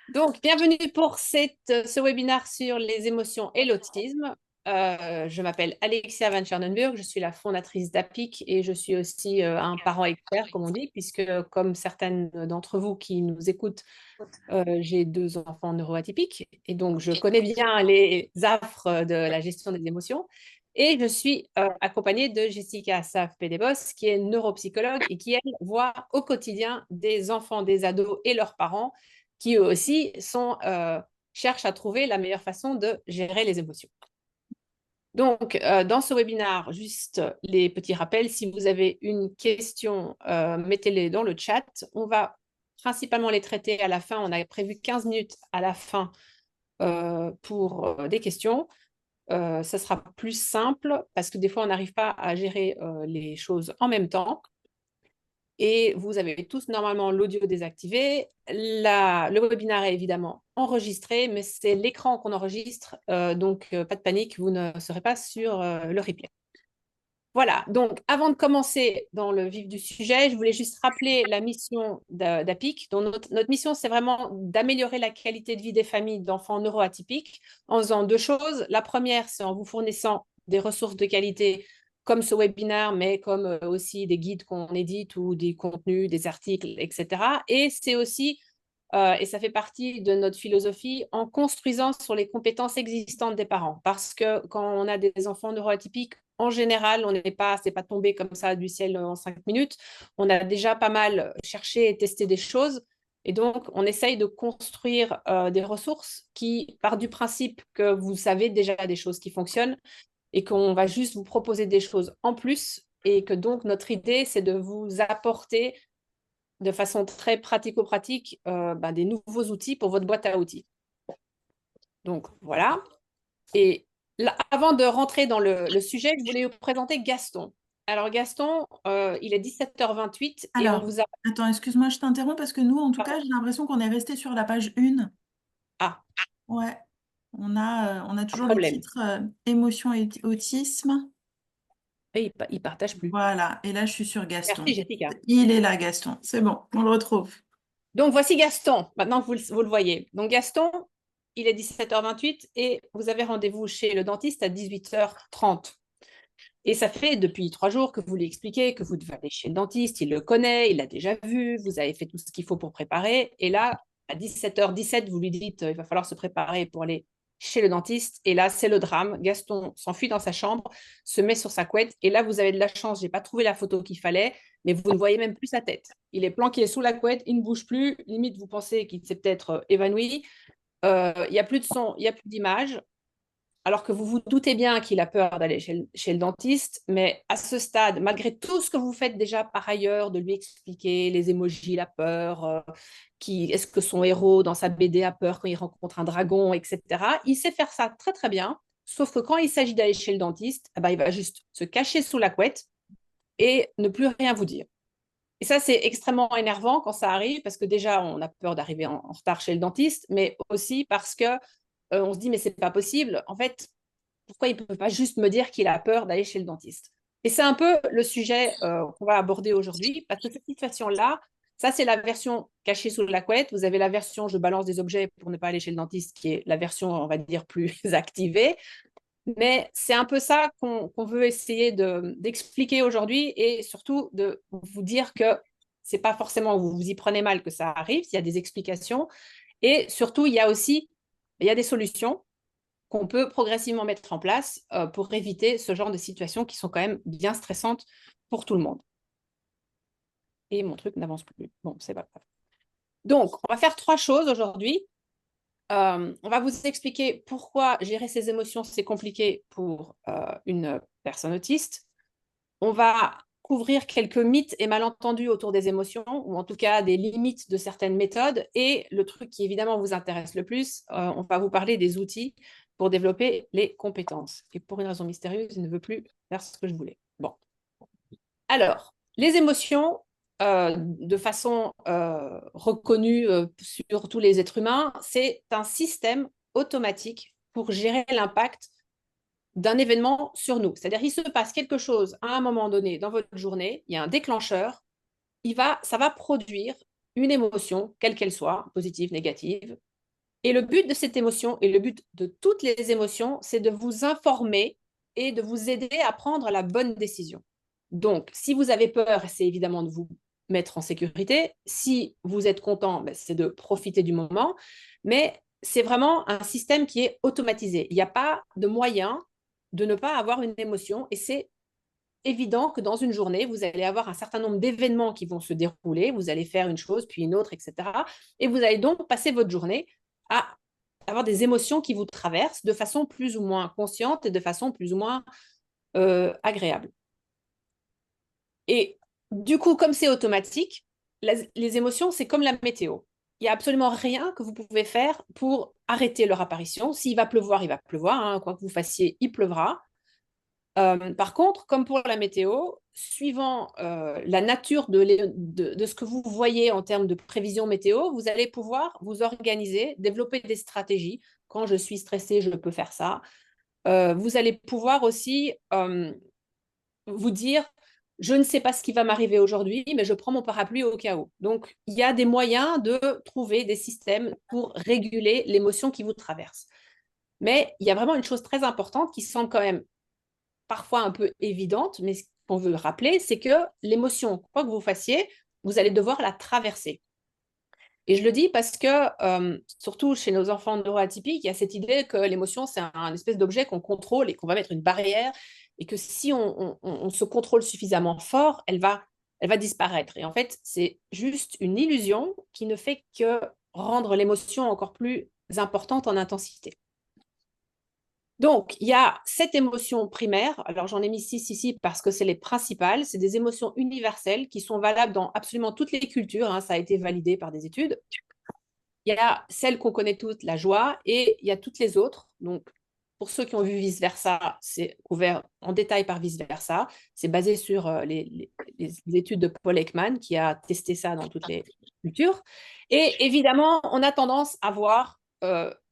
Donc, bienvenue pour ce webinaire sur les émotions et l'autisme. Je m'appelle Alexia Van Schernenburg, je suis la fondatrice d'APIC et je suis aussi un parent expert, comme on dit, puisque comme certaines d'entre vous qui nous écoutent, j'ai deux enfants neuroatypiques et donc je connais bien les affres de la gestion des émotions. Et je suis accompagnée de Jessica Assaf-Pédébos, qui est neuropsychologue et qui, elle, voit au quotidien des enfants, des ados et leurs parents qui, eux aussi, cherchent à trouver la meilleure façon de gérer les émotions. Donc, dans ce webinaire, juste les petits rappels, si vous avez une question, mettez-les dans le chat. On va principalement les traiter à la fin. On a prévu 15 minutes à la fin pour des questions. Ça sera plus simple parce que des fois, on n'arrive pas à gérer les choses en même temps. Et vous avez tous normalement l'audio désactivé. Le webinaire est évidemment enregistré, mais c'est l'écran qu'on enregistre, donc pas de panique, vous ne serez pas sur le replay. Voilà, donc avant de commencer dans le vif du sujet, je voulais juste rappeler la mission d'APIC. Donc notre mission, c'est vraiment d'améliorer la qualité de vie des familles d'enfants neuroatypiques en faisant deux choses. La première, c'est en vous fournissant des ressources de qualité comme ce webinaire, mais comme aussi des guides qu'on édite ou des contenus, des articles, etc. Et c'est aussi, et ça fait partie de notre philosophie, en construisant sur les compétences existantes des parents. Parce que quand on a des enfants neuroatypiques, en général, c'est pas tombé comme ça du ciel en 5 minutes. On a déjà pas mal cherché et testé des choses. Et donc, on essaye de construire des ressources qui partent du principe que vous savez déjà des choses qui fonctionnent et qu'on va juste vous proposer des choses en plus. Et que donc, notre idée, c'est de vous apporter de façon très pratico-pratique des nouveaux outils pour votre boîte à outils. Donc, voilà. Et là, avant de rentrer dans le sujet, je voulais vous présenter Gaston. Alors, Gaston, il est 17h28 et on Alors, vous a... attends, excuse-moi, je t'interromps parce que nous, en tout cas, Pardon. j'ai l'impression qu'on est resté sur la page 1. Ah, Ouais, on a un toujours le problème. titre émotion et autisme. Et il partage plus. Voilà, et là, je suis sur Merci, Gaston. Jessica. Il est là, Gaston. C'est bon, on le retrouve. Donc, voici Gaston. Maintenant que vous le voyez. Donc, Gaston, il est 17h28 et vous avez rendez-vous chez le dentiste à 18h30. Et ça fait depuis 3 jours que vous lui expliquez que vous devez aller chez le dentiste, il le connaît, il l'a déjà vu, vous avez fait tout ce qu'il faut pour préparer. Et là, à 17h17, vous lui dites il va falloir se préparer pour aller chez le dentiste. Et là, c'est le drame. Gaston s'enfuit dans sa chambre, se met sur sa couette. Et là, vous avez de la chance, je n'ai pas trouvé la photo qu'il fallait, mais vous ne voyez même plus sa tête. Il est planqué sous la couette, il ne bouge plus. Limite, vous pensez qu'il s'est peut-être évanoui. Il n'y a plus de son, il n'y a plus d'image alors que vous vous doutez bien qu'il a peur d'aller chez le dentiste, mais à ce stade, malgré tout ce que vous faites déjà par ailleurs, de lui expliquer les émojis, la peur, est-ce que son héros dans sa BD a peur quand il rencontre un dragon, etc., il sait faire ça très très bien, sauf que quand il s'agit d'aller chez le dentiste, eh ben, il va juste se cacher sous la couette et ne plus rien vous dire. Et ça, c'est extrêmement énervant quand ça arrive, parce que déjà, on a peur d'arriver en retard chez le dentiste, mais aussi parce que on se dit, mais c'est pas possible. En fait, pourquoi il ne peut pas juste me dire qu'il a peur d'aller chez le dentiste? Et c'est un peu le sujet qu'on va aborder aujourd'hui, parce que cette situation-là, ça, c'est la version cachée sous la couette. Vous avez la version je balance des objets pour ne pas aller chez le dentiste, qui est la version, on va dire, plus activée. Mais c'est un peu ça qu'on veut essayer d'expliquer aujourd'hui et surtout de vous dire que c'est pas forcément vous vous y prenez mal que ça arrive, il y a des explications. Et surtout, il y a des solutions qu'on peut progressivement mettre en place pour éviter ce genre de situations qui sont quand même bien stressantes pour tout le monde. Et mon truc n'avance plus. Bon, c'est pas grave. Donc, on va faire trois choses aujourd'hui. On va vous expliquer pourquoi gérer ses émotions, c'est compliqué pour une personne autiste. On va couvrir quelques mythes et malentendus autour des émotions, ou en tout cas des limites de certaines méthodes. Et le truc qui évidemment vous intéresse le plus, on va vous parler des outils pour développer les compétences. Et pour une raison mystérieuse, il ne veut plus faire ce que je voulais. Bon. Alors, les émotions, de façon reconnue sur tous les êtres humains, c'est un système automatique pour gérer l'impact d'un événement sur nous. C'est-à-dire qu'il se passe quelque chose à un moment donné dans votre journée, il y a un déclencheur, ça va produire une émotion, quelle qu'elle soit, positive, négative, Et le but de cette émotion, et le but de toutes les émotions, c'est de vous informer et de vous aider à prendre la bonne décision. Donc, si vous avez peur, c'est évidemment de vous mettre en sécurité. Si vous êtes content, ben, c'est de profiter du moment. Mais c'est vraiment un système qui est automatisé. Il n'y a pas de moyen de ne pas avoir une émotion. Et c'est évident que dans une journée, vous allez avoir un certain nombre d'événements qui vont se dérouler. Vous allez faire une chose, puis une autre, etc. Et vous allez donc passer votre journée à avoir des émotions qui vous traversent de façon plus ou moins consciente et de façon plus ou moins agréable. Et du coup, comme c'est automatique, les émotions, c'est comme la météo. Il n'y a absolument rien que vous pouvez faire pour arrêter leur apparition. S'il va pleuvoir, il va pleuvoir. Hein. Quoi que vous fassiez, il pleuvra. Par contre, comme pour la météo, suivant la nature de ce que vous voyez en termes de prévision météo, vous allez pouvoir vous organiser, développer des stratégies. Quand je suis stressée, je peux faire ça. Vous allez pouvoir aussi vous dire, je ne sais pas ce qui va m'arriver aujourd'hui, mais je prends mon parapluie au cas où. Donc, il y a des moyens de trouver des systèmes pour réguler l'émotion qui vous traverse. Mais il y a vraiment une chose très importante qui semble quand même parfois un peu évidente, mais ce qu'on veut rappeler, c'est que l'émotion, quoi que vous fassiez, vous allez devoir la traverser. Et je le dis parce que, surtout chez nos enfants neuroatypiques, il y a cette idée que l'émotion, c'est un espèce d'objet qu'on contrôle et qu'on va mettre une barrière, et que si on se contrôle suffisamment fort, elle va disparaître. Et en fait, c'est juste une illusion qui ne fait que rendre l'émotion encore plus importante en intensité. Donc, il y a 7 émotions primaires. Alors, j'en ai mis 6 ici parce que c'est les principales. C'est des émotions universelles qui sont valables dans absolument toutes les cultures. Hein, ça a été validé par des études. Il y a celle qu'on connaît toutes, la joie, et il y a toutes les autres. Donc, pour ceux qui ont vu Vice-Versa, c'est couvert en détail par Vice-Versa. C'est basé sur les études de Paul Ekman qui a testé ça dans toutes les cultures. Et évidemment, on a tendance à voir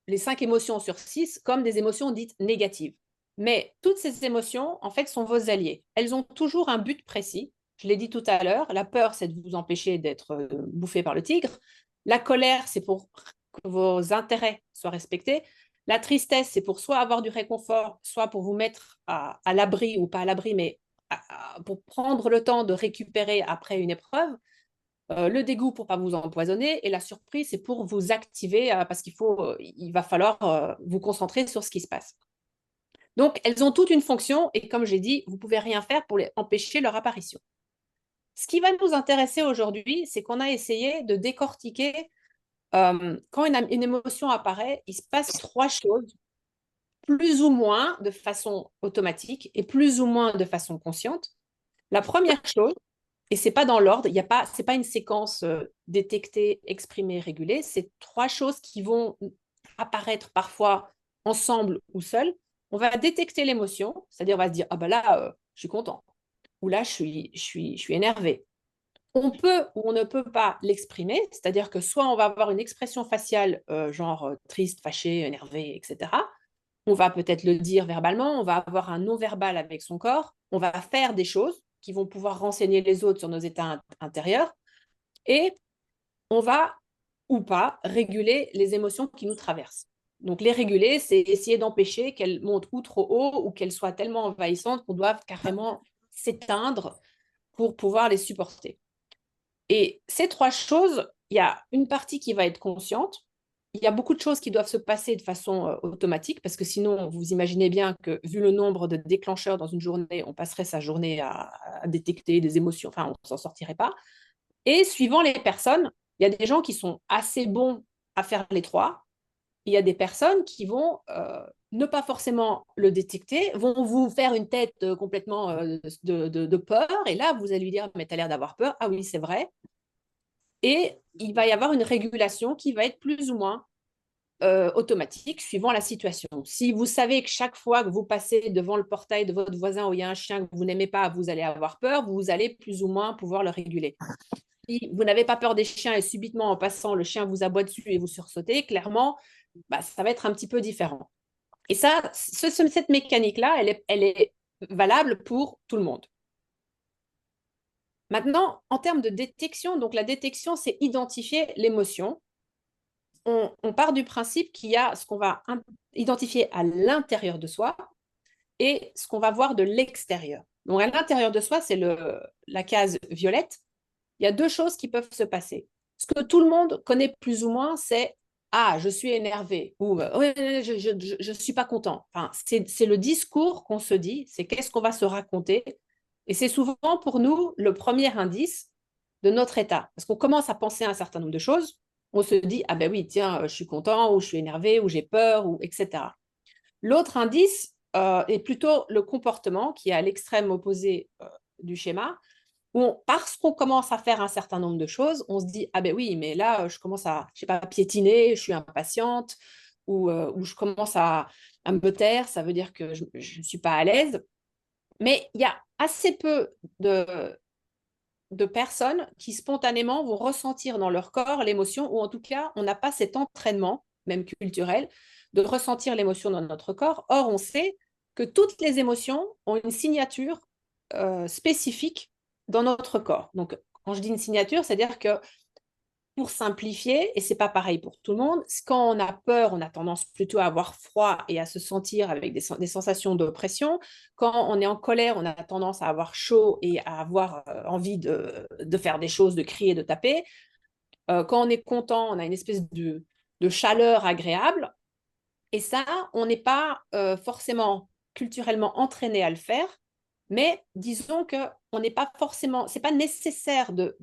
les 5 émotions sur 6 comme des émotions dites négatives. Mais toutes ces émotions, en fait, sont vos alliés. Elles ont toujours un but précis. Je l'ai dit tout à l'heure, la peur, c'est de vous empêcher d'être bouffé par le tigre. La colère, c'est pour que vos intérêts soient respectés. La tristesse, c'est pour soit avoir du réconfort, soit pour vous mettre à l'abri, ou pas à l'abri, mais pour prendre le temps de récupérer après une épreuve. Le dégoût pour ne pas vous empoisonner. Et la surprise, c'est pour vous activer parce il va falloir vous concentrer sur ce qui se passe. Donc, elles ont toutes une fonction et comme j'ai dit, vous ne pouvez rien faire pour empêcher leur apparition. Ce qui va nous intéresser aujourd'hui, c'est qu'on a essayé de décortiquer quand une émotion apparaît, il se passe 3 choses, plus ou moins de façon automatique et plus ou moins de façon consciente. La première chose, et ce n'est pas dans l'ordre, ce n'est pas une séquence détectée, exprimée, régulée, c'est 3 choses qui vont apparaître parfois ensemble ou seules. On va détecter l'émotion, c'est-à-dire on va se dire, ah ben là, je suis content, ou là, je suis énervé. On peut ou on ne peut pas l'exprimer, c'est-à-dire que soit on va avoir une expression faciale genre triste, fâché, énervé, etc. On va peut-être le dire verbalement, on va avoir un non-verbal avec son corps, on va faire des choses qui vont pouvoir renseigner les autres sur nos états intérieurs et on va ou pas réguler les émotions qui nous traversent. Donc les réguler, c'est essayer d'empêcher qu'elles montent ou trop haut ou qu'elles soient tellement envahissantes qu'on doive carrément s'éteindre pour pouvoir les supporter. Et ces 3 choses, il y a une partie qui va être consciente. Il y a beaucoup de choses qui doivent se passer de façon automatique, parce que sinon, vous imaginez bien que, vu le nombre de déclencheurs dans une journée, on passerait sa journée à détecter des émotions, enfin, on ne s'en sortirait pas. Et suivant les personnes, il y a des gens qui sont assez bons à faire les 3. Il y a des personnes qui vont ne pas forcément le détecter, vont vous faire une tête complètement de peur, et là, vous allez lui dire, mais tu as l'air d'avoir peur. Ah oui, c'est vrai. Et il va y avoir une régulation qui va être plus ou moins automatique suivant la situation. Si vous savez que chaque fois que vous passez devant le portail de votre voisin où il y a un chien que vous n'aimez pas, vous allez avoir peur, vous allez plus ou moins pouvoir le réguler. Si vous n'avez pas peur des chiens et subitement en passant, le chien vous aboie dessus et vous sursautez, clairement, ça va être un petit peu différent. Et ça, cette mécanique-là, elle est valable pour tout le monde. Maintenant, en termes de détection, donc la détection, c'est identifier l'émotion. on part du principe qu'il y a ce qu'on va identifier à l'intérieur de soi et ce qu'on va voir de l'extérieur. Donc, à l'intérieur de soi, c'est la case violette. Il y a deux choses qui peuvent se passer. Ce que tout le monde connaît plus ou moins, c'est ah, je suis énervé ou ouais, je ne suis pas content. Enfin, c'est le discours qu'on se dit, c'est qu'est-ce qu'on va se raconter. Et c'est souvent pour nous le premier indice de notre état. Parce qu'on commence à penser à un certain nombre de choses. On se dit ah ben oui, tiens, je suis content ou je suis énervé ou j'ai peur ou etc. L'autre indice est plutôt le comportement qui est à l'extrême opposé du schéma où parce qu'on commence à faire un certain nombre de choses, on se dit ah ben oui, mais là je commence à, je sais pas, piétiner, je suis impatiente, ou je commence à me taire, ça veut dire que je ne suis pas à l'aise. Mais il y a assez peu de personnes qui spontanément vont ressentir dans leur corps l'émotion, ou en tout cas, on n'a pas cet entraînement, même culturel, de ressentir l'émotion dans notre corps. Or, on sait que toutes les émotions ont une signature spécifique dans notre corps. Donc, quand je dis une signature, c'est-à-dire que pour simplifier, et c'est pas pareil pour tout le monde, quand on a peur, on a tendance plutôt à avoir froid et à se sentir avec des sensations d'oppression. Quand on est en colère, on a tendance à avoir chaud et à avoir envie de faire des choses, de crier, de taper. Quand on est content, on a une espèce de chaleur agréable. Et ça, on n'est pas forcément culturellement entraîné à le faire, mais disons que on n'est pas forcément, c'est pas nécessaire de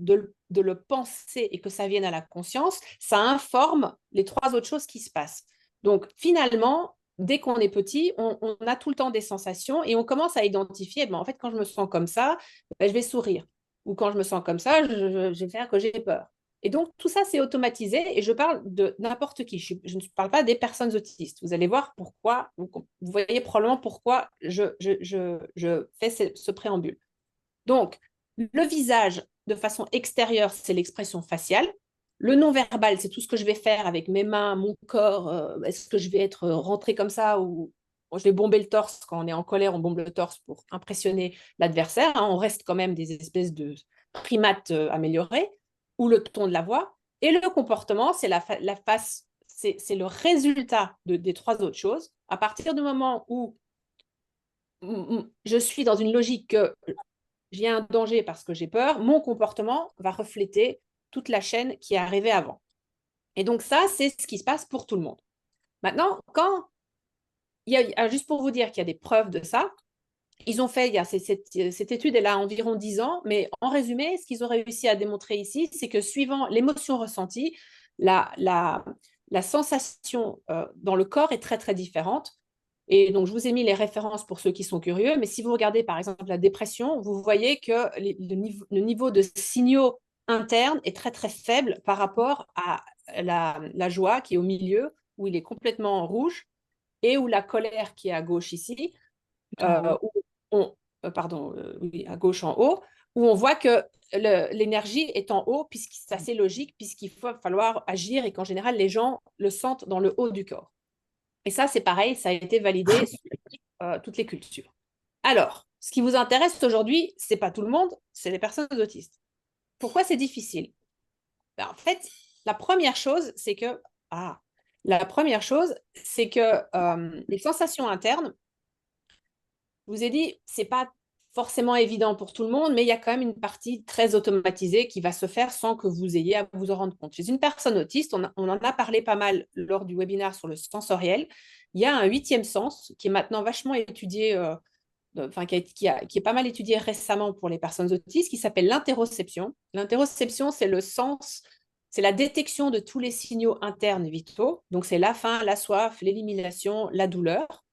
le penser et que ça vienne à la conscience, ça informe les trois autres choses qui se passent. Donc finalement, dès qu'on est petit, on a tout le temps des sensations et on commence à identifier, ben, en fait, quand je me sens comme ça, ben, je vais sourire. Ou quand je me sens comme ça, je vais faire que j'ai peur. Et donc, tout ça, c'est automatisé et je parle de n'importe qui. Je ne parle pas des personnes autistes. Vous allez voir pourquoi, vous voyez probablement pourquoi je fais ce préambule. Donc, le visage, de façon extérieure, c'est l'expression faciale. Le non-verbal, c'est tout ce que je vais faire avec mes mains, mon corps. Est-ce que je vais être rentré comme ça ou je vais bomber le torse. Quand on est en colère, on bombe le torse pour impressionner l'adversaire. Hein. On reste quand même des espèces de primates améliorés. Ou le ton de la voix. Et le comportement, c'est la face, c'est le résultat des trois autres choses. À partir du moment où je suis dans une logique que j'ai un danger parce que j'ai peur, mon comportement va refléter toute la chaîne qui est arrivée avant. Et donc ça, c'est ce qui se passe pour tout le monde. Maintenant, quand juste pour vous dire qu'il y a des preuves de ça, ils ont fait, cette étude, elle a environ 10 ans, mais en résumé, ce qu'ils ont réussi à démontrer ici, c'est que suivant l'émotion ressentie, la sensation dans le corps est très, très différente. Et donc, je vous ai mis les références pour ceux qui sont curieux, mais si vous regardez par exemple la dépression, vous voyez que le niveau de signaux internes est très, très faible par rapport à la joie qui est au milieu, où il est complètement rouge, et où la colère qui est à gauche ici, où pardon, oui, à gauche en haut, où on voit que l'énergie est en haut, puisque c'est assez logique, puisqu'il va falloir agir et qu'en général, les gens le sentent dans le haut du corps. Et ça, c'est pareil, ça a été validé sur toutes les cultures. Alors, ce qui vous intéresse aujourd'hui, c'est pas tout le monde, c'est les personnes autistes. Pourquoi c'est difficile? Ben, en fait, la première chose, c'est que les sensations internes, je vous ai dit, c'est pas forcément évident pour tout le monde, mais il y a quand même une partie très automatisée qui va se faire sans que vous ayez à vous en rendre compte. Chez une personne autiste, on en a parlé pas mal lors du webinaire sur le sensoriel. Il y a un huitième sens qui est maintenant vachement étudié, qui est pas mal étudié récemment pour les personnes autistes, qui s'appelle l'interoception. L'interoception, c'est le sens, c'est la détection de tous les signaux internes vitaux. Donc, c'est la faim, la soif, l'élimination, la douleur.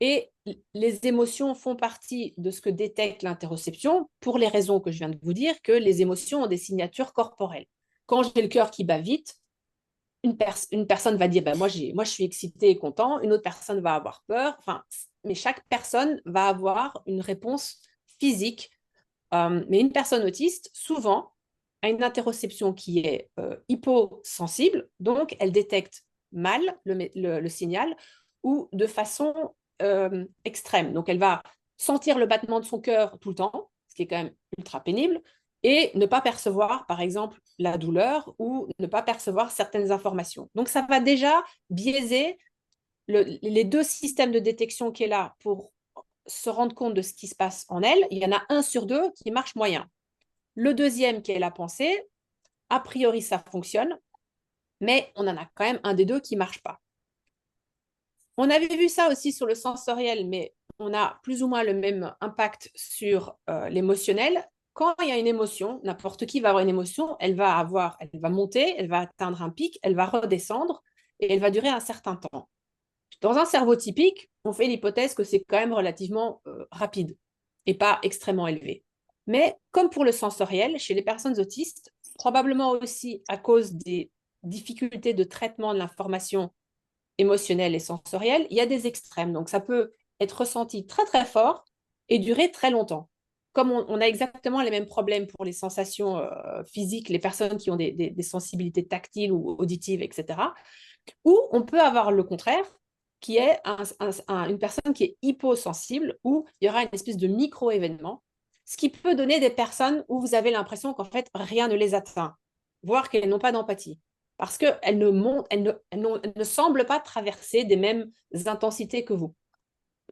Et les émotions font partie de ce que détecte l'interoception pour les raisons que je viens de vous dire, que les émotions ont des signatures corporelles. Quand j'ai le cœur qui bat vite, une personne va dire, moi je suis excitée et content, une autre personne va avoir peur, mais chaque personne va avoir une réponse physique. Mais une personne autiste, souvent, a une interoception qui est hyposensible, donc elle détecte mal le signal ou de façon extrême. Donc elle va sentir le battement de son cœur tout le temps, ce qui est quand même ultra pénible, et ne pas percevoir, par exemple, la douleur ou ne pas percevoir certaines informations. Donc, ça va déjà biaiser les deux systèmes de détection qui est là pour se rendre compte de ce qui se passe en elle. Il y en a un sur deux qui marche moyen. Le deuxième, qui est la pensée, a priori, ça fonctionne, mais on en a quand même un des deux qui ne marche pas. On avait vu ça aussi sur le sensoriel, mais on a plus ou moins le même impact sur l'émotionnel. Quand il y a une émotion, n'importe qui va avoir une émotion, elle va monter, elle va atteindre un pic, elle va redescendre et elle va durer un certain temps. Dans un cerveau typique, on fait l'hypothèse que c'est quand même relativement rapide et pas extrêmement élevé. Mais comme pour le sensoriel, chez les personnes autistes, probablement aussi à cause des difficultés de traitement de l'information émotionnelle et sensorielle, il y a des extrêmes. Donc ça peut être ressenti très très fort et durer très longtemps. Comme on a exactement les mêmes problèmes pour les sensations physiques, les personnes qui ont des sensibilités tactiles ou auditives, etc. Ou on peut avoir le contraire, qui est une personne qui est hyposensible, où il y aura une espèce de micro-événement, ce qui peut donner des personnes où vous avez l'impression qu'en fait, rien ne les atteint, voire qu'elles n'ont pas d'empathie. Parce qu'elles ne semblent pas traverser des mêmes intensités que vous.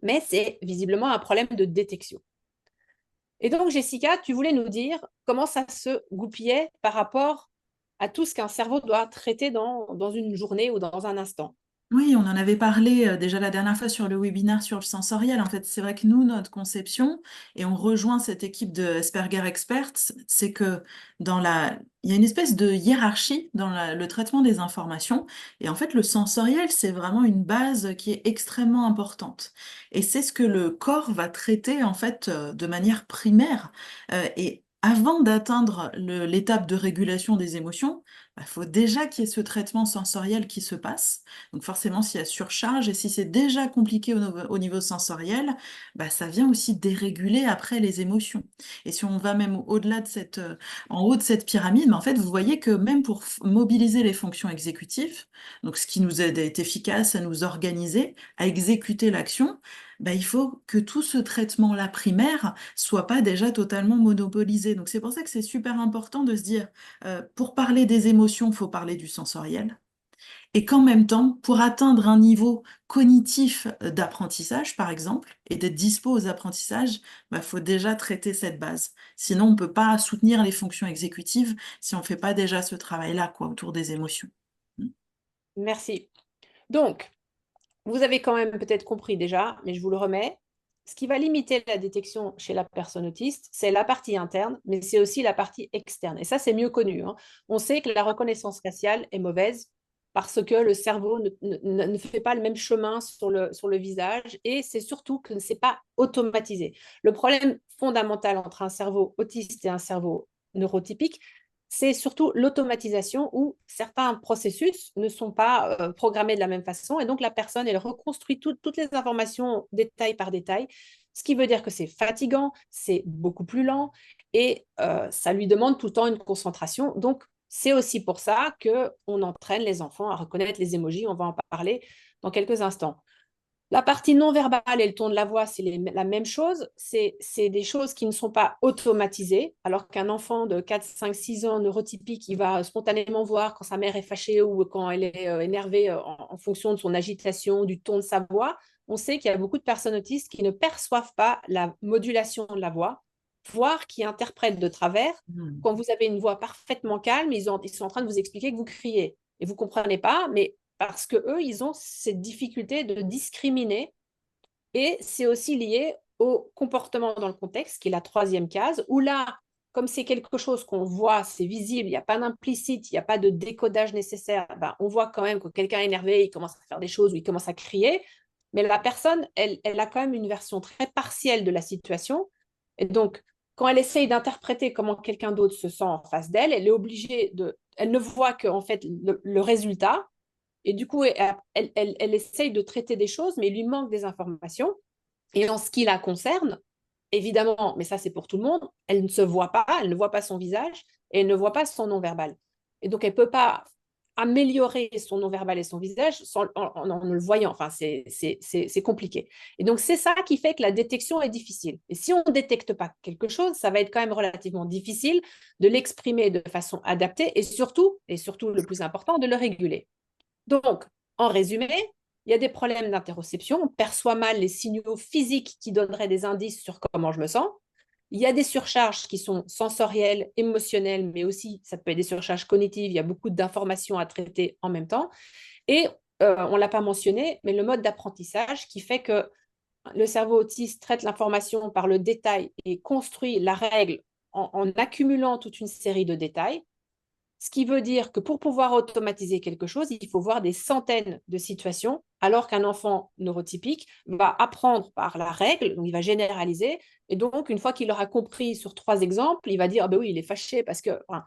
Mais c'est visiblement un problème de détection. Et donc, Jessica, tu voulais nous dire comment ça se goupillait par rapport à tout ce qu'un cerveau doit traiter dans une journée ou dans un instant. Oui, on en avait parlé déjà la dernière fois sur le webinaire sur le sensoriel. En fait, c'est vrai que nous, notre conception, et on rejoint cette équipe de Asperger Experts, c'est que il y a une espèce de hiérarchie dans le traitement des informations. Et en fait, le sensoriel, c'est vraiment une base qui est extrêmement importante. Et c'est ce que le corps va traiter, en fait, de manière primaire. Et avant d'atteindre l'étape de régulation des émotions, il faut déjà qu'il y ait ce traitement sensoriel qui se passe. Donc forcément, s'il y a surcharge et si c'est déjà compliqué au niveau sensoriel, bah, ça vient aussi déréguler après les émotions. Et si on va même au-delà de en haut de cette pyramide, bah, en fait, vous voyez que même pour mobiliser les fonctions exécutives, donc ce qui nous aide à être efficace, à nous organiser, à exécuter l'action, bah, il faut que tout ce traitement-là primaire soit pas déjà totalement monopolisé. Donc c'est pour ça que c'est super important de se dire, pour parler des émotions, il faut parler du sensoriel. Et qu'en même temps, pour atteindre un niveau cognitif d'apprentissage, par exemple, et d'être dispo aux apprentissages, il faut déjà traiter cette base. Sinon, on ne peut pas soutenir les fonctions exécutives si on ne fait pas déjà ce travail-là, quoi, autour des émotions. Merci. Donc, vous avez quand même peut-être compris déjà, mais je vous le remets. Ce qui va limiter la détection chez la personne autiste, c'est la partie interne, mais c'est aussi la partie externe. Et ça, c'est mieux connu, hein. On sait que la reconnaissance faciale est mauvaise parce que le cerveau ne fait pas le même chemin sur le visage et c'est surtout que ce n'est pas automatisé. Le problème fondamental entre un cerveau autiste et un cerveau neurotypique, c'est surtout l'automatisation où certains processus ne sont pas programmés de la même façon et donc la personne, elle reconstruit toutes les informations détail par détail, ce qui veut dire que c'est fatigant, c'est beaucoup plus lent et ça lui demande tout le temps une concentration. Donc, c'est aussi pour ça qu'on entraîne les enfants à reconnaître les émojis. On va en parler dans quelques instants. La partie non verbale et le ton de la voix, c'est la même chose. C'est des choses qui ne sont pas automatisées, alors qu'un enfant de 4, 5, 6 ans neurotypique, il va spontanément voir quand sa mère est fâchée ou quand elle est énervée en fonction de son agitation, du ton de sa voix. On sait qu'il y a beaucoup de personnes autistes qui ne perçoivent pas la modulation de la voix, voire qui interprètent de travers. Hmm. Quand vous avez une voix parfaitement calme, ils sont en train de vous expliquer que vous criez. Et vous ne comprenez pas, mais parce qu'eux, ils ont cette difficulté de discriminer et c'est aussi lié au comportement dans le contexte, qui est la troisième case, où là, comme c'est quelque chose qu'on voit, c'est visible, il n'y a pas d'implicite, il n'y a pas de décodage nécessaire, ben, on voit quand même que quelqu'un est énervé, il commence à faire des choses ou il commence à crier, mais la personne, elle a quand même une version très partielle de la situation. Et donc, quand elle essaye d'interpréter comment quelqu'un d'autre se sent en face d'elle, elle est obligée de... Elle ne voit que en fait, le résultat, et du coup, elle essaye de traiter des choses, mais il lui manque des informations. Et en ce qui la concerne, évidemment, mais ça c'est pour tout le monde, elle ne se voit pas, elle ne voit pas son visage et elle ne voit pas son non-verbal. Et donc, elle ne peut pas améliorer son non-verbal et son visage en le voyant. Enfin, c'est compliqué. Et donc, c'est ça qui fait que la détection est difficile. Et si on ne détecte pas quelque chose, ça va être quand même relativement difficile de l'exprimer de façon adaptée et surtout le plus important, de le réguler. Donc, en résumé, il y a des problèmes d'interoception, on perçoit mal les signaux physiques qui donneraient des indices sur comment je me sens. Il y a des surcharges qui sont sensorielles, émotionnelles, mais aussi ça peut être des surcharges cognitives, il y a beaucoup d'informations à traiter en même temps. Et on ne l'a pas mentionné, mais le mode d'apprentissage qui fait que le cerveau autiste traite l'information par le détail et construit la règle en accumulant toute une série de détails. Ce qui veut dire que pour pouvoir automatiser quelque chose, il faut voir des centaines de situations, alors qu'un enfant neurotypique va apprendre par la règle, donc il va généraliser, et donc une fois qu'il aura compris sur 3 exemples, il va dire, ah ben oui, il est fâché parce que... Enfin,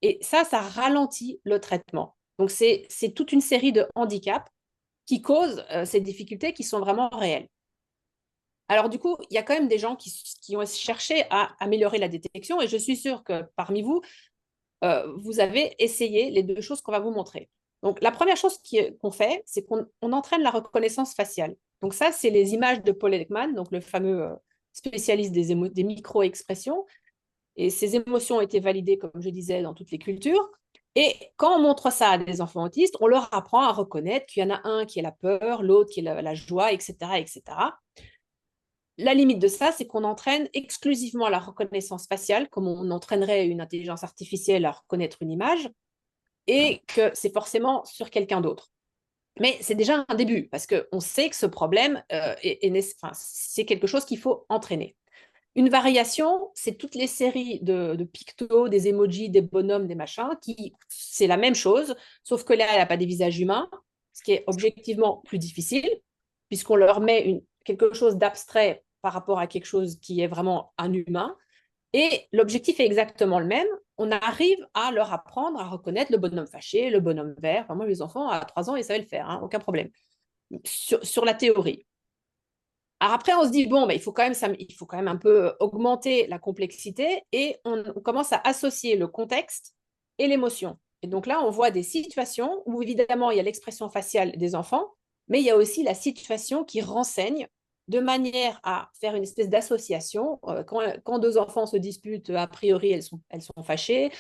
et ça ralentit le traitement. Donc c'est toute une série de handicaps qui causent ces difficultés qui sont vraiment réelles. Alors du coup, il y a quand même des gens qui ont cherché à améliorer la détection, et je suis sûre que parmi vous, vous avez essayé les 2 choses qu'on va vous montrer. Donc, la première chose qu'on fait, c'est qu'on entraîne la reconnaissance faciale. Donc, ça, c'est les images de Paul Ekman, donc le fameux spécialiste des micro-expressions. Et ces émotions ont été validées, comme je disais, dans toutes les cultures. Et quand on montre ça à des enfants autistes, on leur apprend à reconnaître qu'il y en a un qui est la peur, l'autre qui est la joie, etc., etc. La limite de ça, c'est qu'on entraîne exclusivement la reconnaissance faciale, comme on entraînerait une intelligence artificielle à reconnaître une image, et que c'est forcément sur quelqu'un d'autre. Mais c'est déjà un début, parce qu'on sait que ce problème, c'est quelque chose qu'il faut entraîner. Une variation, c'est toutes les séries de pictos, des emojis, des bonhommes, des machins, c'est la même chose, sauf que là, elle n'a pas des visages humains, ce qui est objectivement plus difficile, puisqu'on leur met quelque chose d'abstrait par rapport à quelque chose qui est vraiment un humain. Et l'objectif est exactement le même. On arrive à leur apprendre à reconnaître le bonhomme fâché, le bonhomme vert. Enfin, moi, mes enfants, à 3 ans, ils savaient le faire, hein, aucun problème, sur la théorie. Alors après, on se dit, bon, il faut quand même un peu augmenter la complexité et on commence à associer le contexte et l'émotion. Et donc là, on voit des situations où évidemment, il y a l'expression faciale des enfants, mais il y a aussi la situation qui renseigne de manière à faire une espèce d'association. Quand 2 enfants se disputent, a priori, elles sont fâchées.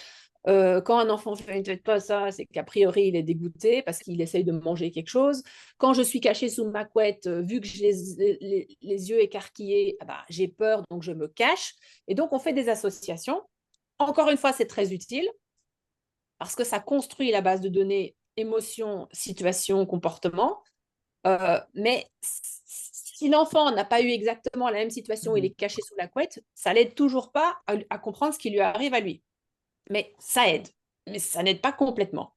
Quand un enfant fait une tête pas ça, c'est qu'a priori, il est dégoûté parce qu'il essaye de manger quelque chose. Quand je suis cachée sous ma couette, vu que j'ai les yeux écarquillés, ah bah, j'ai peur, donc je me cache. Et donc, on fait des associations. Encore une fois, c'est très utile parce que ça construit la base de données émotion, situation, comportement. Mais si l'enfant n'a pas eu exactement la même situation, il est caché sous la couette, ça l'aide toujours pas à comprendre ce qui lui arrive à lui. Mais ça aide, mais ça n'aide pas complètement.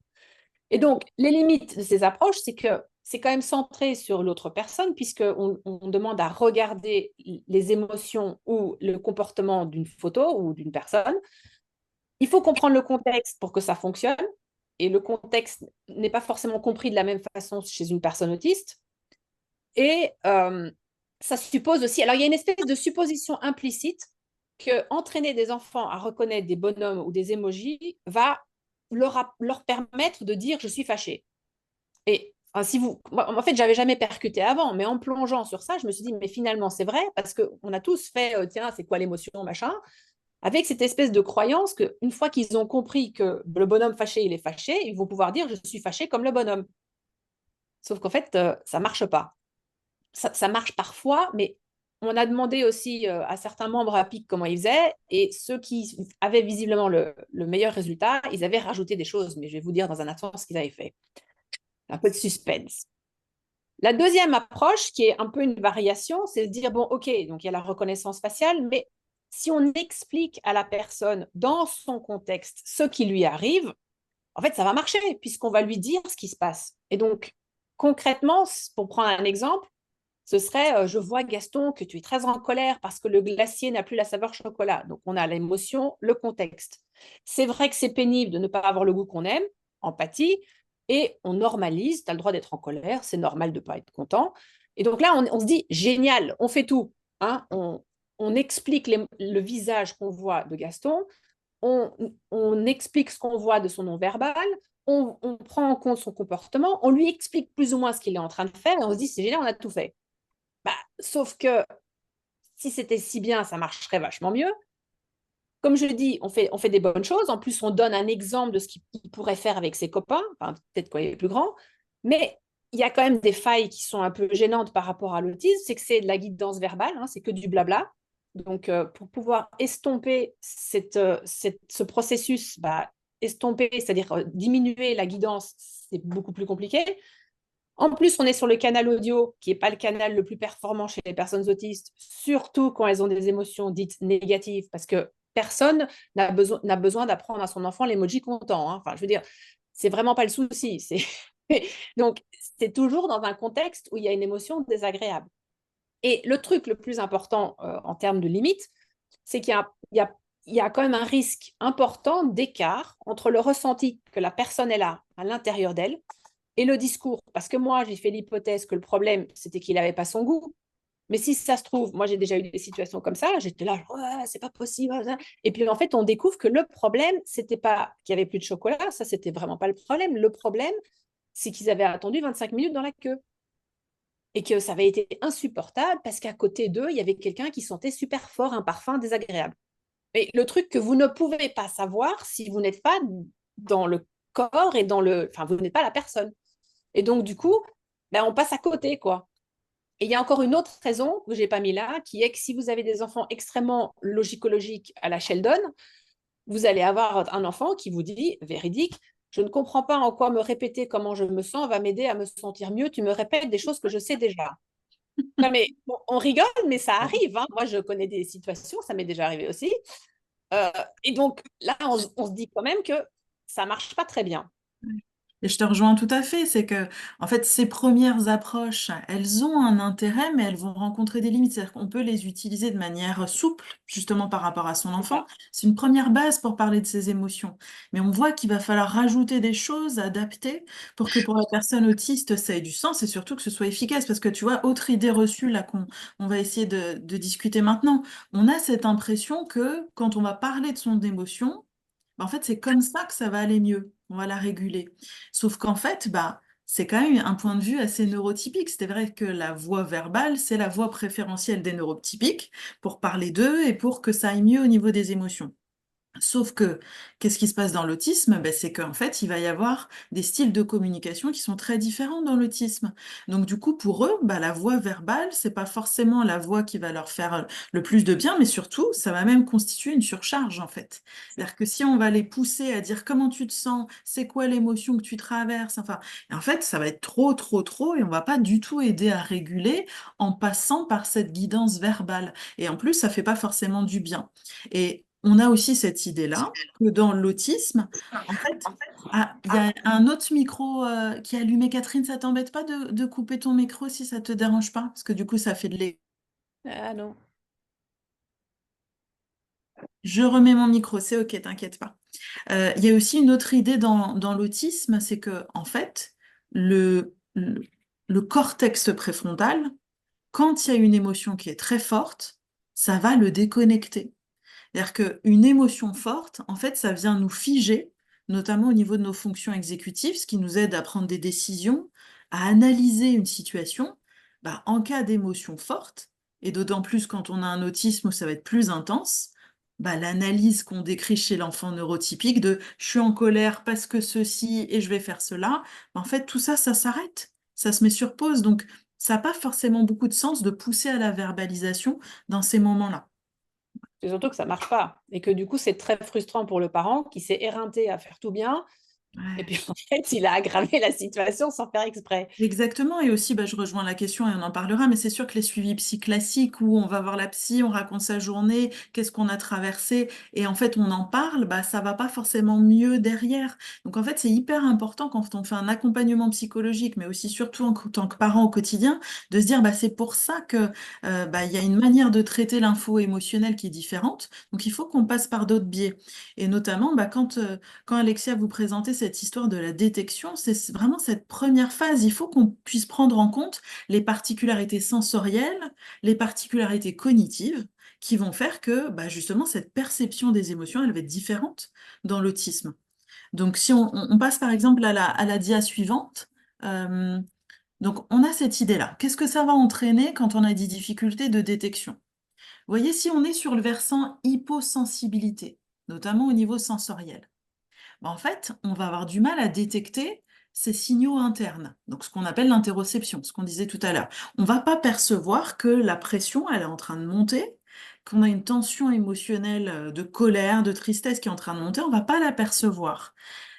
Et donc, les limites de ces approches, c'est que c'est quand même centré sur l'autre personne, puisqu'on demande à regarder les émotions ou le comportement d'une photo ou d'une personne. Il faut comprendre le contexte pour que ça fonctionne, et le contexte n'est pas forcément compris de la même façon chez une personne autiste. Et ça suppose aussi, alors il y a une espèce de supposition implicite que entraîner des enfants à reconnaître des bonhommes ou des emojis va leur permettre de dire je suis fâché. Et enfin, en fait, j'avais jamais percuté avant, mais en plongeant sur ça, je me suis dit mais finalement c'est vrai parce qu'on a tous fait tiens c'est quoi l'émotion machin, avec cette espèce de croyance qu'une fois qu'ils ont compris que le bonhomme fâché il est fâché, ils vont pouvoir dire je suis fâché comme le bonhomme. Sauf qu'en fait ça marche pas. Ça marche parfois, mais on a demandé aussi à certains membres à PIC comment ils faisaient, et ceux qui avaient visiblement le meilleur résultat, ils avaient rajouté des choses, mais je vais vous dire dans un instant ce qu'ils avaient fait. Un peu de suspense. La deuxième approche, qui est un peu une variation, c'est de dire, bon, ok, donc il y a la reconnaissance faciale, mais si on explique à la personne dans son contexte ce qui lui arrive, en fait, ça va marcher, puisqu'on va lui dire ce qui se passe. Et donc, concrètement, pour prendre un exemple, ce serait je vois Gaston que tu es très en colère parce que le glacier n'a plus la saveur chocolat. Donc on a l'émotion, le contexte. C'est vrai que c'est pénible de ne pas avoir le goût qu'on aime, empathie, et on normalise, tu as le droit d'être en colère, c'est normal de ne pas être content. Et donc là, on se dit génial, on fait tout. Hein, on explique le visage qu'on voit de Gaston, on explique ce qu'on voit de son non-verbal, on prend en compte son comportement, on lui explique plus ou moins ce qu'il est en train de faire et on se dit, c'est génial, on a tout fait. Bah, sauf que si c'était si bien, ça marcherait vachement mieux. Comme je dis, on fait des bonnes choses. En plus, on donne un exemple de ce qu'il pourrait faire avec ses copains, enfin, peut-être quand il est plus grand. Mais il y a quand même des failles qui sont un peu gênantes par rapport à l'autisme. C'est que c'est de la guidance verbale, hein, c'est que du blabla. Donc, pour pouvoir estomper ce processus, bah, estomper, c'est-à-dire diminuer la guidance, c'est beaucoup plus compliqué. En plus, on est sur le canal audio, qui n'est pas le canal le plus performant chez les personnes autistes, surtout quand elles ont des émotions dites négatives, parce que personne n'a besoin d'apprendre à son enfant l'emoji content, hein. Enfin, je veux dire, c'est vraiment pas le souci. Donc, c'est toujours dans un contexte où il y a une émotion désagréable. Et le truc le plus important en termes de limite, c'est qu'il y a quand même un risque important d'écart entre le ressenti que la personne elle a à l'intérieur d'elle et le discours. Parce que moi, j'ai fait l'hypothèse que le problème, c'était qu'il n'avait pas son goût. Mais si ça se trouve, moi j'ai déjà eu des situations comme ça, j'étais là, ouais, c'est pas possible. Et puis en fait, on découvre que le problème, c'était pas qu'il y avait plus de chocolat, ça c'était vraiment pas le problème. Le problème, c'est qu'ils avaient attendu 25 minutes dans la queue et que ça avait été insupportable parce qu'à côté d'eux, il y avait quelqu'un qui sentait super fort un parfum désagréable. Mais le truc que vous ne pouvez pas savoir si vous n'êtes pas dans le corps et dans le, enfin, vous n'êtes pas la personne. Et donc, du coup, ben, on passe à côté, quoi. Et il y a encore une autre raison que je n'ai pas mis là, qui est que si vous avez des enfants extrêmement logicologiques à la Sheldon, vous allez avoir un enfant qui vous dit, véridique, je ne comprends pas en quoi me répéter comment je me sens va m'aider à me sentir mieux. Tu me répètes des choses que je sais déjà. Non, mais bon, on rigole, mais ça arrive, hein. Moi, je connais des situations, ça m'est déjà arrivé aussi. Euh, et donc là, on se dit quand même que ça ne marche pas très bien. Et je te rejoins tout à fait, c'est que, en fait, ces premières approches, elles ont un intérêt, mais elles vont rencontrer des limites. C'est-à-dire qu'on peut les utiliser de manière souple, justement par rapport à son C'est enfant. ça. C'est une première base pour parler de ses émotions. Mais on voit qu'il va falloir rajouter des choses, adapter, pour que pour la personne autiste, ça ait du sens et surtout que ce soit efficace. Parce que tu vois, autre idée reçue là qu'on on va essayer de discuter maintenant, on a cette impression que quand on va parler de son émotion, bah, en fait, c'est comme ça que ça va aller mieux. On va la réguler. Sauf qu'en fait, bah, c'est quand même un point de vue assez neurotypique. C'est vrai que la voix verbale, c'est la voix préférentielle des neurotypiques pour parler d'eux et pour que ça aille mieux au niveau des émotions. Sauf que, qu'est-ce qui se passe dans l'autisme? Ben, c'est qu'en fait, il va y avoir des styles de communication qui sont très différents dans l'autisme. Donc, du coup, pour eux, ben, la voix verbale, c'est pas forcément la voix qui va leur faire le plus de bien, mais surtout, ça va même constituer une surcharge, en fait. C'est-à-dire que si on va les pousser à dire comment tu te sens, c'est quoi l'émotion que tu traverses, enfin, en fait, ça va être trop, trop, trop, et on va pas du tout aider à réguler en passant par cette guidance verbale. Et en plus, ça fait pas forcément du bien. Et on a aussi cette idée-là que dans l'autisme, en fait, ah, il y a un autre micro qui est allumé. Catherine, ça t'embête pas de couper ton micro si ça te dérange pas? Parce que du coup, ça fait de l'écho. Ah non. Je remets mon micro, c'est OK, t'inquiète pas. Il y a aussi une autre idée dans l'autisme, c'est que, en fait, le cortex préfrontal, quand il y a une émotion qui est très forte, ça va le déconnecter. C'est-à-dire qu'une émotion forte, en fait, ça vient nous figer, notamment au niveau de nos fonctions exécutives, ce qui nous aide à prendre des décisions, à analyser une situation. Bah, en cas d'émotion forte, et d'autant plus quand on a un autisme où ça va être plus intense, bah, l'analyse qu'on décrit chez l'enfant neurotypique de je suis en colère parce que ceci et je vais faire cela, bah, en fait, tout ça, ça s'arrête, ça se met sur pause. Donc, ça n'a pas forcément beaucoup de sens de pousser à la verbalisation dans ces moments-là. C'est surtout que ça marche pas. Et que du coup, c'est très frustrant pour le parent qui s'est éreinté à faire tout bien. Et Ouais. puis en fait, il a aggravé la situation sans faire exprès. Exactement, et aussi, bah, je rejoins la question et on en parlera, mais c'est sûr que les suivis psy classiques où on va voir la psy, on raconte sa journée, qu'est-ce qu'on a traversé, et en fait on en parle, bah, ça va pas forcément mieux derrière. Donc en fait, c'est hyper important quand on fait un accompagnement psychologique, mais aussi surtout en tant que parent au quotidien, de se dire, bah, c'est pour ça que bah, il y a une manière de traiter l'info émotionnelle qui est différente, donc il faut qu'on passe par d'autres biais. Et notamment, bah, quand Alexia vous présentait cette histoire de la détection, c'est vraiment cette première phase. Il faut qu'on puisse prendre en compte les particularités sensorielles, les particularités cognitives qui vont faire que bah, justement cette perception des émotions, elle va être différente dans l'autisme. Donc, si on passe par exemple à la dia suivante, euh, donc on a cette idée-là. Qu'est-ce que ça va entraîner quand on a des difficultés de détection? Vous voyez, si on est sur le versant hyposensibilité, notamment au niveau sensoriel, ben, en fait, on va avoir du mal à détecter ces signaux internes, donc ce qu'on appelle l'interoception, ce qu'on disait tout à l'heure. On ne va pas percevoir que la pression, elle est en train de monter, qu'on a une tension émotionnelle de colère, de tristesse qui est en train de monter, on ne va pas l'apercevoir.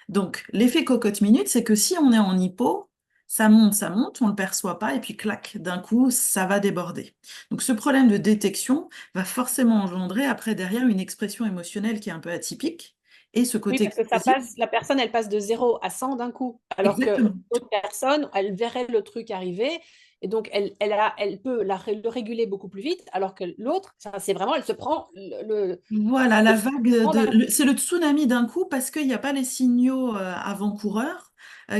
Donc, l'effet cocotte-minute, c'est que si on est en hypo, ça monte, on ne le perçoit pas, et puis clac, d'un coup, ça va déborder. Donc, ce problème de détection va forcément engendrer après derrière une expression émotionnelle qui est un peu atypique, et ce Oui, côté parce que explosif. la personne, elle passe de 0 à 100 d'un coup, alors que Exactement. l'autre personne, elle verrait le truc arriver, et donc elle peut le réguler beaucoup plus vite, alors que l'autre, c'est vraiment, elle se prend Voilà, la le vague d'un coup. c'est le tsunami d'un coup parce qu'il n'y a pas les signaux avant-coureurs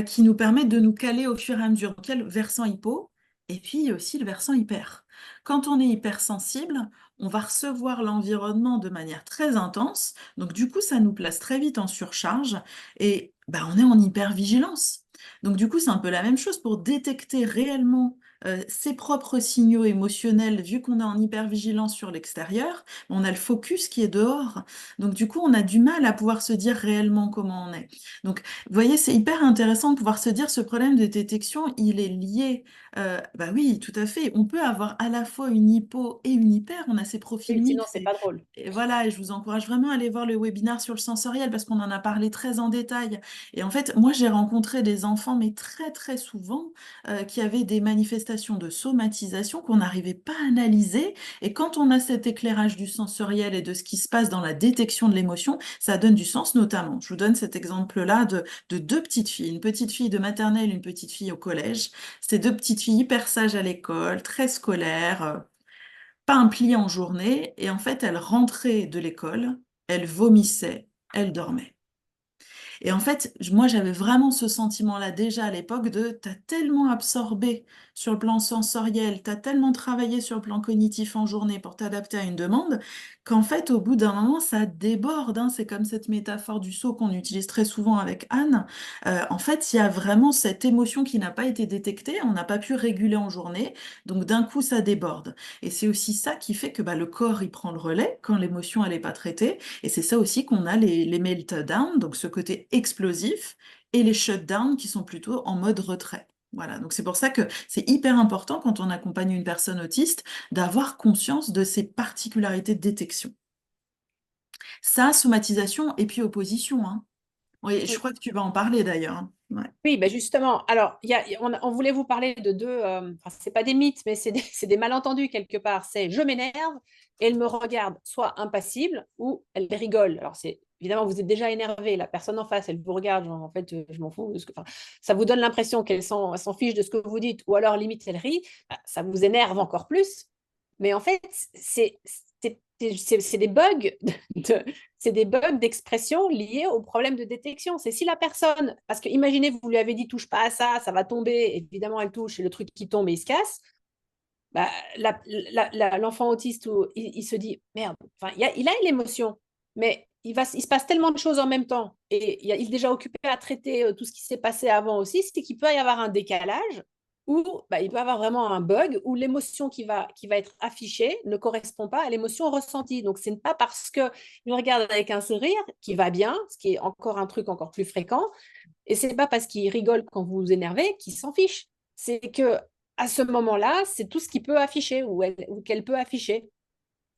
qui nous permettent de nous caler au fur et à mesure. Donc, il y a le versant hypo et puis il y a aussi le versant hyper. Quand on est hypersensible, on va recevoir l'environnement de manière très intense. Donc, du coup, ça nous place très vite en surcharge et bah, on est en hypervigilance. Donc, du coup, c'est un peu la même chose pour détecter réellement ses propres signaux émotionnels, vu qu'on est en hypervigilance sur l'extérieur, on a le focus qui est dehors. Donc, du coup, on a du mal à pouvoir se dire réellement comment on est. Donc, vous voyez, c'est hyper intéressant de pouvoir se dire ce problème de détection, il est lié. Bah oui, tout à fait. On peut avoir à la fois une hypo et une hyper. On a ces profils Oui, sinon, mixtes. c'est pas drôle. Et voilà, et je vous encourage vraiment à aller voir le webinaire sur le sensoriel parce qu'on en a parlé très en détail. Et en fait, moi, j'ai rencontré des enfants, mais très, très souvent, qui avaient des manifestations de somatisation qu'on n'arrivait pas à analyser et quand on a cet éclairage du sensoriel et de ce qui se passe dans la détection de l'émotion, ça donne du sens notamment. Je vous donne cet exemple-là de deux petites filles, une petite fille de maternelle, une petite fille au collège. Ces deux petites filles hyper sages à l'école, très scolaires, pas un pli en journée. Et en fait, elles rentraient de l'école, elles vomissaient, elles dormaient. Et en fait, moi, j'avais vraiment ce sentiment-là déjà à l'époque de t'as tellement absorbé sur le plan sensoriel, t'as tellement travaillé sur le plan cognitif en journée pour t'adapter à une demande, qu'en fait, au bout d'un moment, ça déborde, hein. C'est comme cette métaphore du seau qu'on utilise très souvent avec Anne. En fait, il y a vraiment cette émotion qui n'a pas été détectée, on n'a pas pu réguler en journée, donc d'un coup, ça déborde. Et c'est aussi ça qui fait que bah, le corps, il prend le relais quand l'émotion, elle n'est pas traitée. Et c'est ça aussi qu'on a les meltdowns, donc ce côté explosif, et les shutdowns qui sont plutôt en mode retrait. Voilà, donc c'est pour ça que c'est hyper important quand on accompagne une personne autiste d'avoir conscience de ses particularités de détection. Ça, somatisation et puis opposition, hein. Oui, je Oui. crois que tu vas en parler d'ailleurs, hein. Ouais. Oui, ben justement, alors, on voulait vous parler de deux, enfin, c'est pas des mythes, mais c'est c'est des malentendus quelque part. C'est je m'énerve et elle me regarde soit impassible ou elle rigole. Alors, c'est évidemment, vous êtes déjà énervé, la personne en face, elle vous regarde, genre, en fait, je m'en fous. Enfin, ça vous donne l'impression qu'elle s'en fiche de ce que vous dites, ou alors limite, elle rit. Bah, ça vous énerve encore plus. Mais en fait, c'est des bugs de, c'est des bugs d'expression liés au problème de détection. C'est si la personne, parce que imaginez, vous lui avez dit touche pas à ça, ça va tomber, évidemment elle touche et le truc qui tombe et il se casse. Bah, l'enfant autiste, il se dit merde, enfin, il a l'émotion, mais il se passe tellement de choses en même temps et il est déjà occupé à traiter tout ce qui s'est passé avant aussi, c'est qu'il peut y avoir un décalage ou bah, il peut y avoir vraiment un bug où l'émotion qui va être affichée ne correspond pas à l'émotion ressentie. Donc, ce n'est pas parce qu'il nous regarde avec un sourire qui va bien, ce qui est encore un truc encore plus fréquent, et ce n'est pas parce qu'il rigole quand vous vous énervez qu'il s'en fiche. C'est que à ce moment-là, c'est tout ce qu'il peut afficher ou qu'elle peut afficher.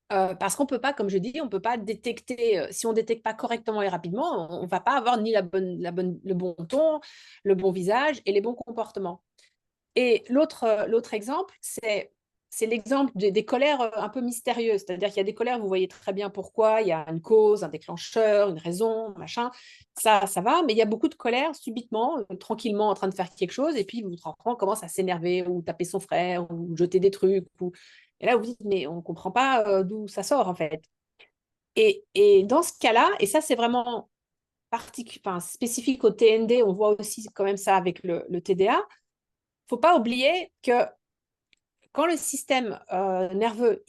Parce qu'on peut pas, comme je dis, on peut pas détecter, si on détecte pas correctement et rapidement, on va pas avoir ni le bon ton, le bon visage et les bons comportements. Et l'autre exemple, c'est l'exemple des colères un peu mystérieuses. C'est-à-dire qu'il y a des colères, vous voyez très bien pourquoi, il y a une cause, un déclencheur, une raison, machin. Ça va, mais il y a beaucoup de colères subitement, tranquillement en train de faire quelque chose, et puis votre enfant commence à s'énerver ou taper son frère ou jeter des trucs. Et là, vous vous dites, mais on ne comprend pas d'où ça sort en fait. Et dans ce cas-là, et ça c'est vraiment spécifique au TND, on voit aussi quand même ça avec le TDA, faut pas oublier que quand le système nerveux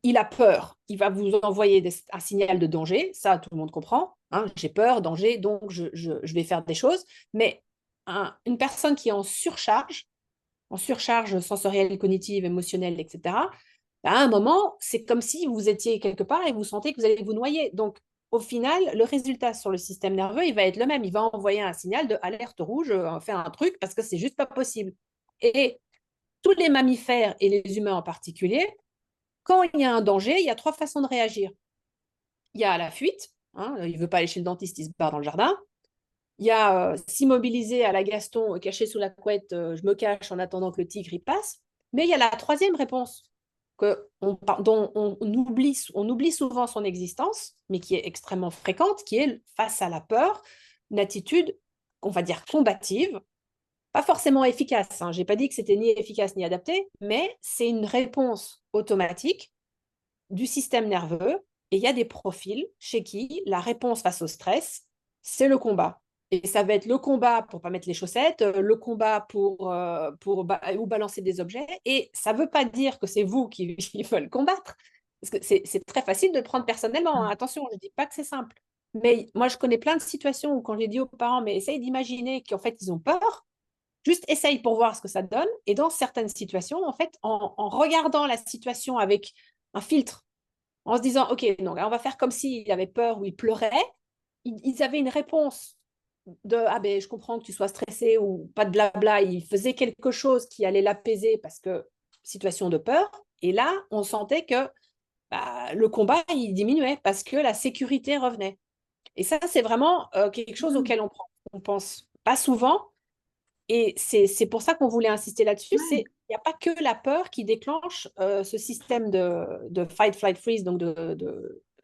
il a peur, il va vous envoyer un signal de danger, ça tout le monde comprend, hein, j'ai peur, danger, donc je vais faire des choses, mais une personne qui est en surcharge sensorielle, cognitive, émotionnelle, etc., à un moment, c'est comme si vous étiez quelque part et vous sentez que vous allez vous noyer. Donc, au final, le résultat sur le système nerveux, il va être le même. Il va envoyer un signal de alerte rouge, faire un truc, parce que c'est juste pas possible. Et tous les mammifères et les humains en particulier, quand il y a un danger, il y a trois façons de réagir. Il y a la fuite, hein, il ne veut pas aller chez le dentiste, il se barre dans le jardin. Il y a s'immobiliser à la Gaston, caché sous la couette, je me cache en attendant que le tigre y passe. Mais il y a la troisième réponse, dont on oublie souvent son existence, mais qui est extrêmement fréquente, qui est face à la peur, une attitude, on va dire, combative, pas forcément efficace. Hein. Je n'ai pas dit que c'était ni efficace ni adapté, mais c'est une réponse automatique du système nerveux. Et il y a des profils chez qui la réponse face au stress, c'est le combat. Et ça va être le combat pour pas mettre les chaussettes, le combat ou balancer des objets. Et ça ne veut pas dire que c'est vous qui veulent combattre. Parce que c'est très facile de le prendre personnellement. Hein. Attention, je ne dis pas que c'est simple. Mais moi, je connais plein de situations où quand j'ai dit aux parents, mais essaye d'imaginer qu'en fait, ils ont peur, juste essaye pour voir ce que ça donne. Et dans certaines situations, en fait, en regardant la situation avec un filtre, en se disant, OK, donc on va faire comme s'il avait peur ou il pleurait, ils avaient une réponse de, ah ben, je comprends que tu sois stressé ou pas de blabla. Il faisait quelque chose qui allait l'apaiser parce que situation de peur. Et là, on sentait que bah, le combat, il diminuait parce que la sécurité revenait. Et ça, c'est vraiment quelque chose auquel on pense pas souvent, et c'est pour ça qu'on voulait insister là-dessus. Ouais. Il n'y a pas que la peur qui déclenche ce système de fight, flight, freeze, donc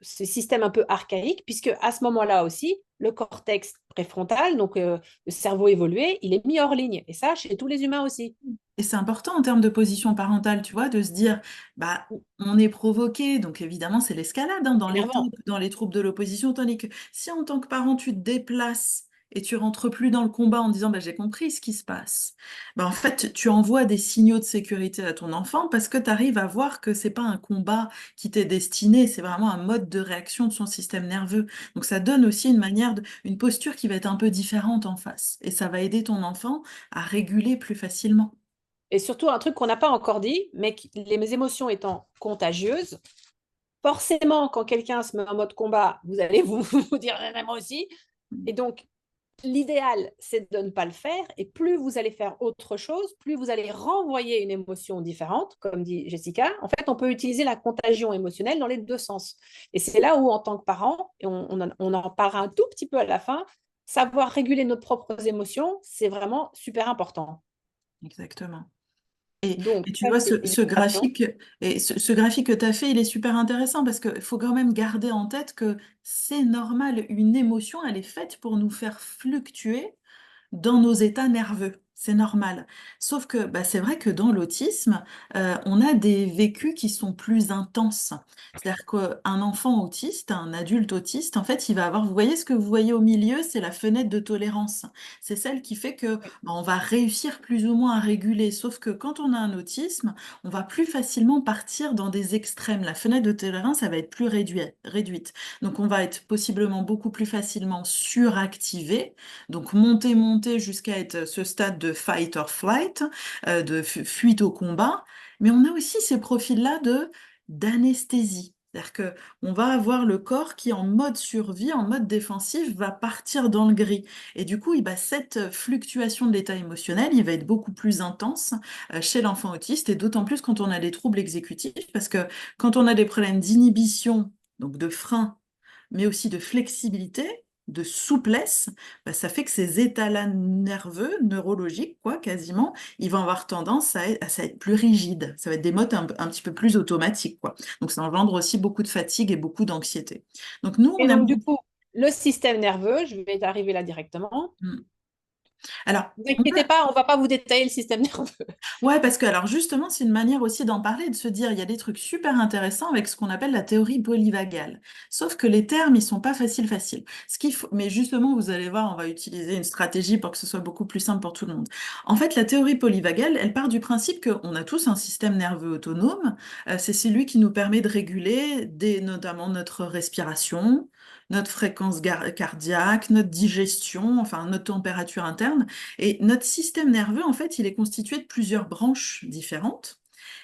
ce système un peu archaïque, puisque à ce moment-là aussi, le cortex préfrontal, donc le cerveau évolué, il est mis hors ligne. Et ça, chez tous les humains aussi. Et c'est important en termes de position parentale, tu vois, de se dire, bah, on est provoqué, donc évidemment, c'est l'escalade hein, Énervant. dans les troubles de l'opposition, tandis que si en tant que parent, tu te déplaces et tu rentres plus dans le combat en disant, bah, j'ai compris ce qui se passe, bah, en fait, tu envoies des signaux de sécurité à ton enfant parce que tu arrives à voir que c'est pas un combat qui t'est destiné, c'est vraiment un mode de réaction de son système nerveux. Donc ça donne aussi une une posture qui va être un peu différente en face, et ça va aider ton enfant à réguler plus facilement. Et surtout, un truc qu'on n'a pas encore dit, mais les émotions étant contagieuses, forcément, quand quelqu'un se met en mode combat, vous allez vous dire, ah, moi aussi. Et donc, l'idéal, c'est de ne pas le faire. Et plus vous allez faire autre chose, plus vous allez renvoyer une émotion différente, comme dit Jessica. En fait, on peut utiliser la contagion émotionnelle dans les deux sens. Et c'est là où, en tant que parent, et on en parlera un tout petit peu à la fin, savoir réguler nos propres émotions, c'est vraiment super important. Exactement. Donc, Et tu ça, vois, c'est l'illustration. ce graphique que tu as fait, il est super intéressant parce qu'il faut quand même garder en tête que c'est normal, une émotion, elle est faite pour nous faire fluctuer dans nos états nerveux. C'est normal. Sauf que bah, c'est vrai que dans l'autisme, on a des vécus qui sont plus intenses. C'est-à-dire qu'un enfant autiste, un adulte autiste, en fait, il va avoir, vous voyez ce que vous voyez au milieu, c'est la fenêtre de tolérance. C'est celle qui fait que bah, on va réussir plus ou moins à réguler. Sauf que quand on a un autisme, on va plus facilement partir dans des extrêmes. La fenêtre de tolérance, ça va être plus réduite. Donc on va être possiblement beaucoup plus facilement suractivé, donc monter jusqu'à être ce stade de fight or flight, de fuite au combat. Mais on a aussi ces profils-là de d'anesthésie. C'est-à-dire que on va avoir le corps qui, en mode survie, en mode défensif, va partir dans le gris. Et du coup, cette fluctuation de l'état émotionnel, il va être beaucoup plus intense chez l'enfant autiste, et d'autant plus quand on a des troubles exécutifs, parce que quand on a des problèmes d'inhibition, donc de frein, mais aussi de flexibilité, de souplesse, bah, ça fait que ces états-là nerveux, neurologiques, quoi, quasiment, ils vont avoir tendance à être plus rigides. Ça va être des modes un petit peu plus automatiques, quoi. Donc ça engendre aussi beaucoup de fatigue et beaucoup d'anxiété. Donc nous, on Et donc, aimerait... du coup, le système nerveux, je vais arriver là directement. Alors, Ne vous inquiétez pas, on ne va pas vous détailler le système nerveux. ouais, parce que alors justement, c'est une manière aussi d'en parler, de se dire, il y a des trucs super intéressants avec ce qu'on appelle la théorie polyvagale. Sauf que les termes, ils sont pas faciles. Ce qu'il faut, mais justement, vous allez voir, on va utiliser une stratégie pour que ce soit beaucoup plus simple pour tout le monde. En fait, la théorie polyvagale, elle part du principe qu'on a tous un système nerveux autonome. C'est celui qui nous permet de réguler notamment notre respiration, notre fréquence cardiaque, notre digestion, enfin notre température interne. Et notre système nerveux, en fait, il est constitué de plusieurs branches différentes.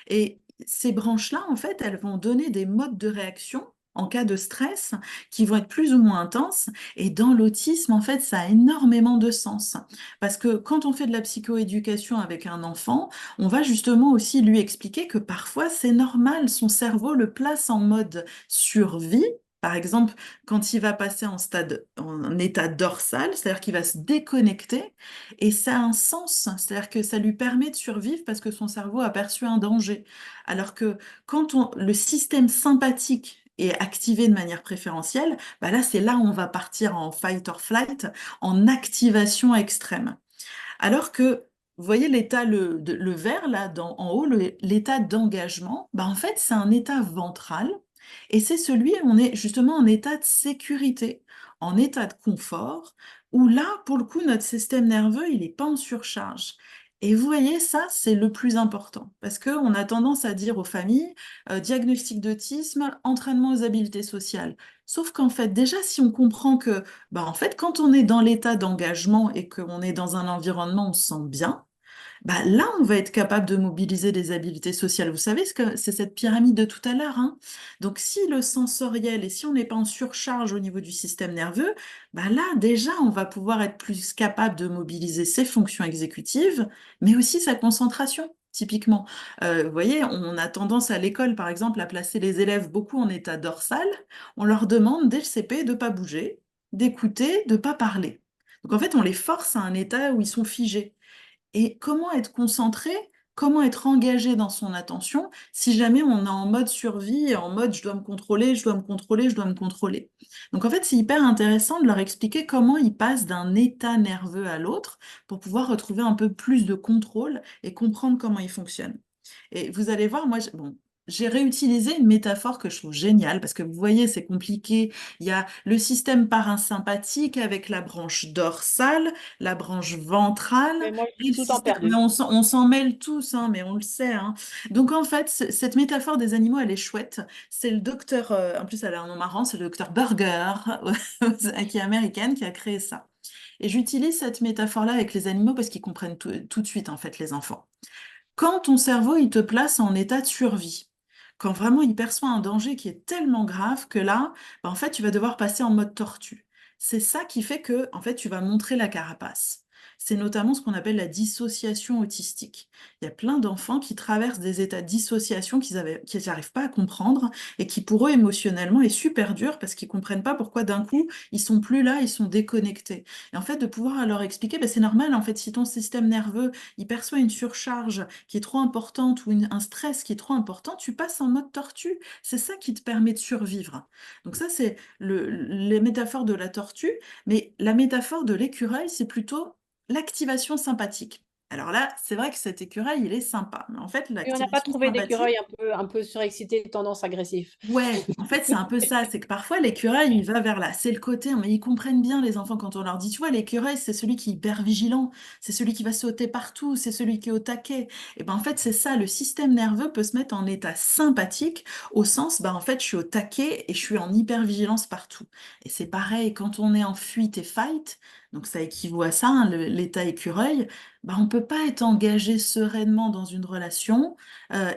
Et ces branches-là, en fait, elles vont donner des modes de réaction en cas de stress qui vont être plus ou moins intenses. Et dans l'autisme, en fait, ça a énormément de sens. Parce que quand on fait de la psychoéducation avec un enfant, on va justement aussi lui expliquer que parfois c'est normal, son cerveau le place en mode survie. Par exemple, quand il va passer en état dorsal, c'est-à-dire qu'il va se déconnecter, et ça a un sens, c'est-à-dire que ça lui permet de survivre parce que son cerveau a perçu un danger. Alors que quand le système sympathique est activé de manière préférentielle, bah là, c'est là où on va partir en fight or flight, en activation extrême. Alors que, vous voyez l'état, le vert là, en haut, l'état d'engagement, bah en fait, c'est un état ventral et c'est celui où on est justement en état de sécurité, en état de confort, où là, pour le coup, notre système nerveux, il n'est pas en surcharge. Et vous voyez, ça, c'est le plus important, parce qu'on a tendance à dire aux familles, diagnostic d'autisme, entraînement aux habiletés sociales. Sauf qu'en fait, déjà, si on comprend que bah, en fait, quand on est dans l'état d'engagement et qu'on est dans un environnement où on se sent bien, bah, là, on va être capable de mobiliser des habiletés sociales. Vous savez, c'est cette pyramide de tout à l'heure, hein. Donc, si le sensoriel et si on n'est pas en surcharge au niveau du système nerveux, bah là, déjà, on va pouvoir être plus capable de mobiliser ses fonctions exécutives, mais aussi sa concentration. Typiquement, vous voyez, on a tendance à l'école, par exemple, à placer les élèves beaucoup en état dorsal. On leur demande dès le CP de ne pas bouger, d'écouter, de ne pas parler. Donc en fait, on les force à un état où ils sont figés. Et comment être concentré, comment être engagé dans son attention si jamais on est en mode survie, en mode je dois me contrôler, je dois me contrôler, je dois me contrôler. Donc en fait, c'est hyper intéressant de leur expliquer comment ils passent d'un état nerveux à l'autre pour pouvoir retrouver un peu plus de contrôle et comprendre comment ils fonctionnent. Et vous allez voir, moi, bon, j'ai réutilisé une métaphore que je trouve géniale parce que vous voyez, c'est compliqué. Il y a le système parasympathique avec la branche dorsale, la branche ventrale Mais moi, je et suis le tout le temps système. Mais perdue. on s'en mêle tous, hein, mais on le sait, hein. Donc en fait, cette métaphore des animaux, elle est chouette. C'est le docteur, en plus, elle a un nom marrant, c'est le docteur Burger, qui est américaine, qui a créé ça. Et j'utilise cette métaphore-là avec les animaux parce qu'ils comprennent tout de suite, en fait, les enfants. Quand ton cerveau, il te place en état de survie, quand vraiment il perçoit un danger qui est tellement grave que là, bah, en fait, tu vas devoir passer en mode tortue. C'est ça qui fait que, en fait, tu vas montrer la carapace. C'est notamment ce qu'on appelle la dissociation autistique. Il y a plein d'enfants qui traversent des états de dissociation qu'ils n'arrivent pas à comprendre et qui, pour eux, émotionnellement, est super dur parce qu'ils comprennent pas pourquoi d'un coup, ils sont plus là, ils sont déconnectés. Et en fait, de pouvoir leur expliquer, bah, c'est normal, en fait, si ton système nerveux il perçoit une surcharge qui est trop importante ou un stress qui est trop important, tu passes en mode tortue. C'est ça qui te permet de survivre. Donc ça, c'est les métaphores de la tortue, mais la métaphore de l'écureuil, c'est plutôt l'activation sympathique. Alors là, c'est vrai que cet écureuil, il est sympa. Mais en fait, Et on n'a pas l'activation trouvé sympathique, d'écureuil un peu surexcité, tendance agressive. ouais, en fait, c'est un peu ça. C'est que parfois, l'écureuil, il va vers là. C'est le côté, mais ils comprennent bien, les enfants, quand on leur dit, tu vois, l'écureuil, c'est celui qui est hyper vigilant, c'est celui qui va sauter partout, c'est celui qui est au taquet. Et ben, en fait, c'est ça. Le système nerveux peut se mettre en état sympathique, au sens, ben, en fait, je suis au taquet et je suis en hypervigilance partout. Et c'est pareil, quand on est en fuite et fight, donc ça équivaut à ça, hein, l'état écureuil, ben, on peut pas être engagé sereinement dans une relation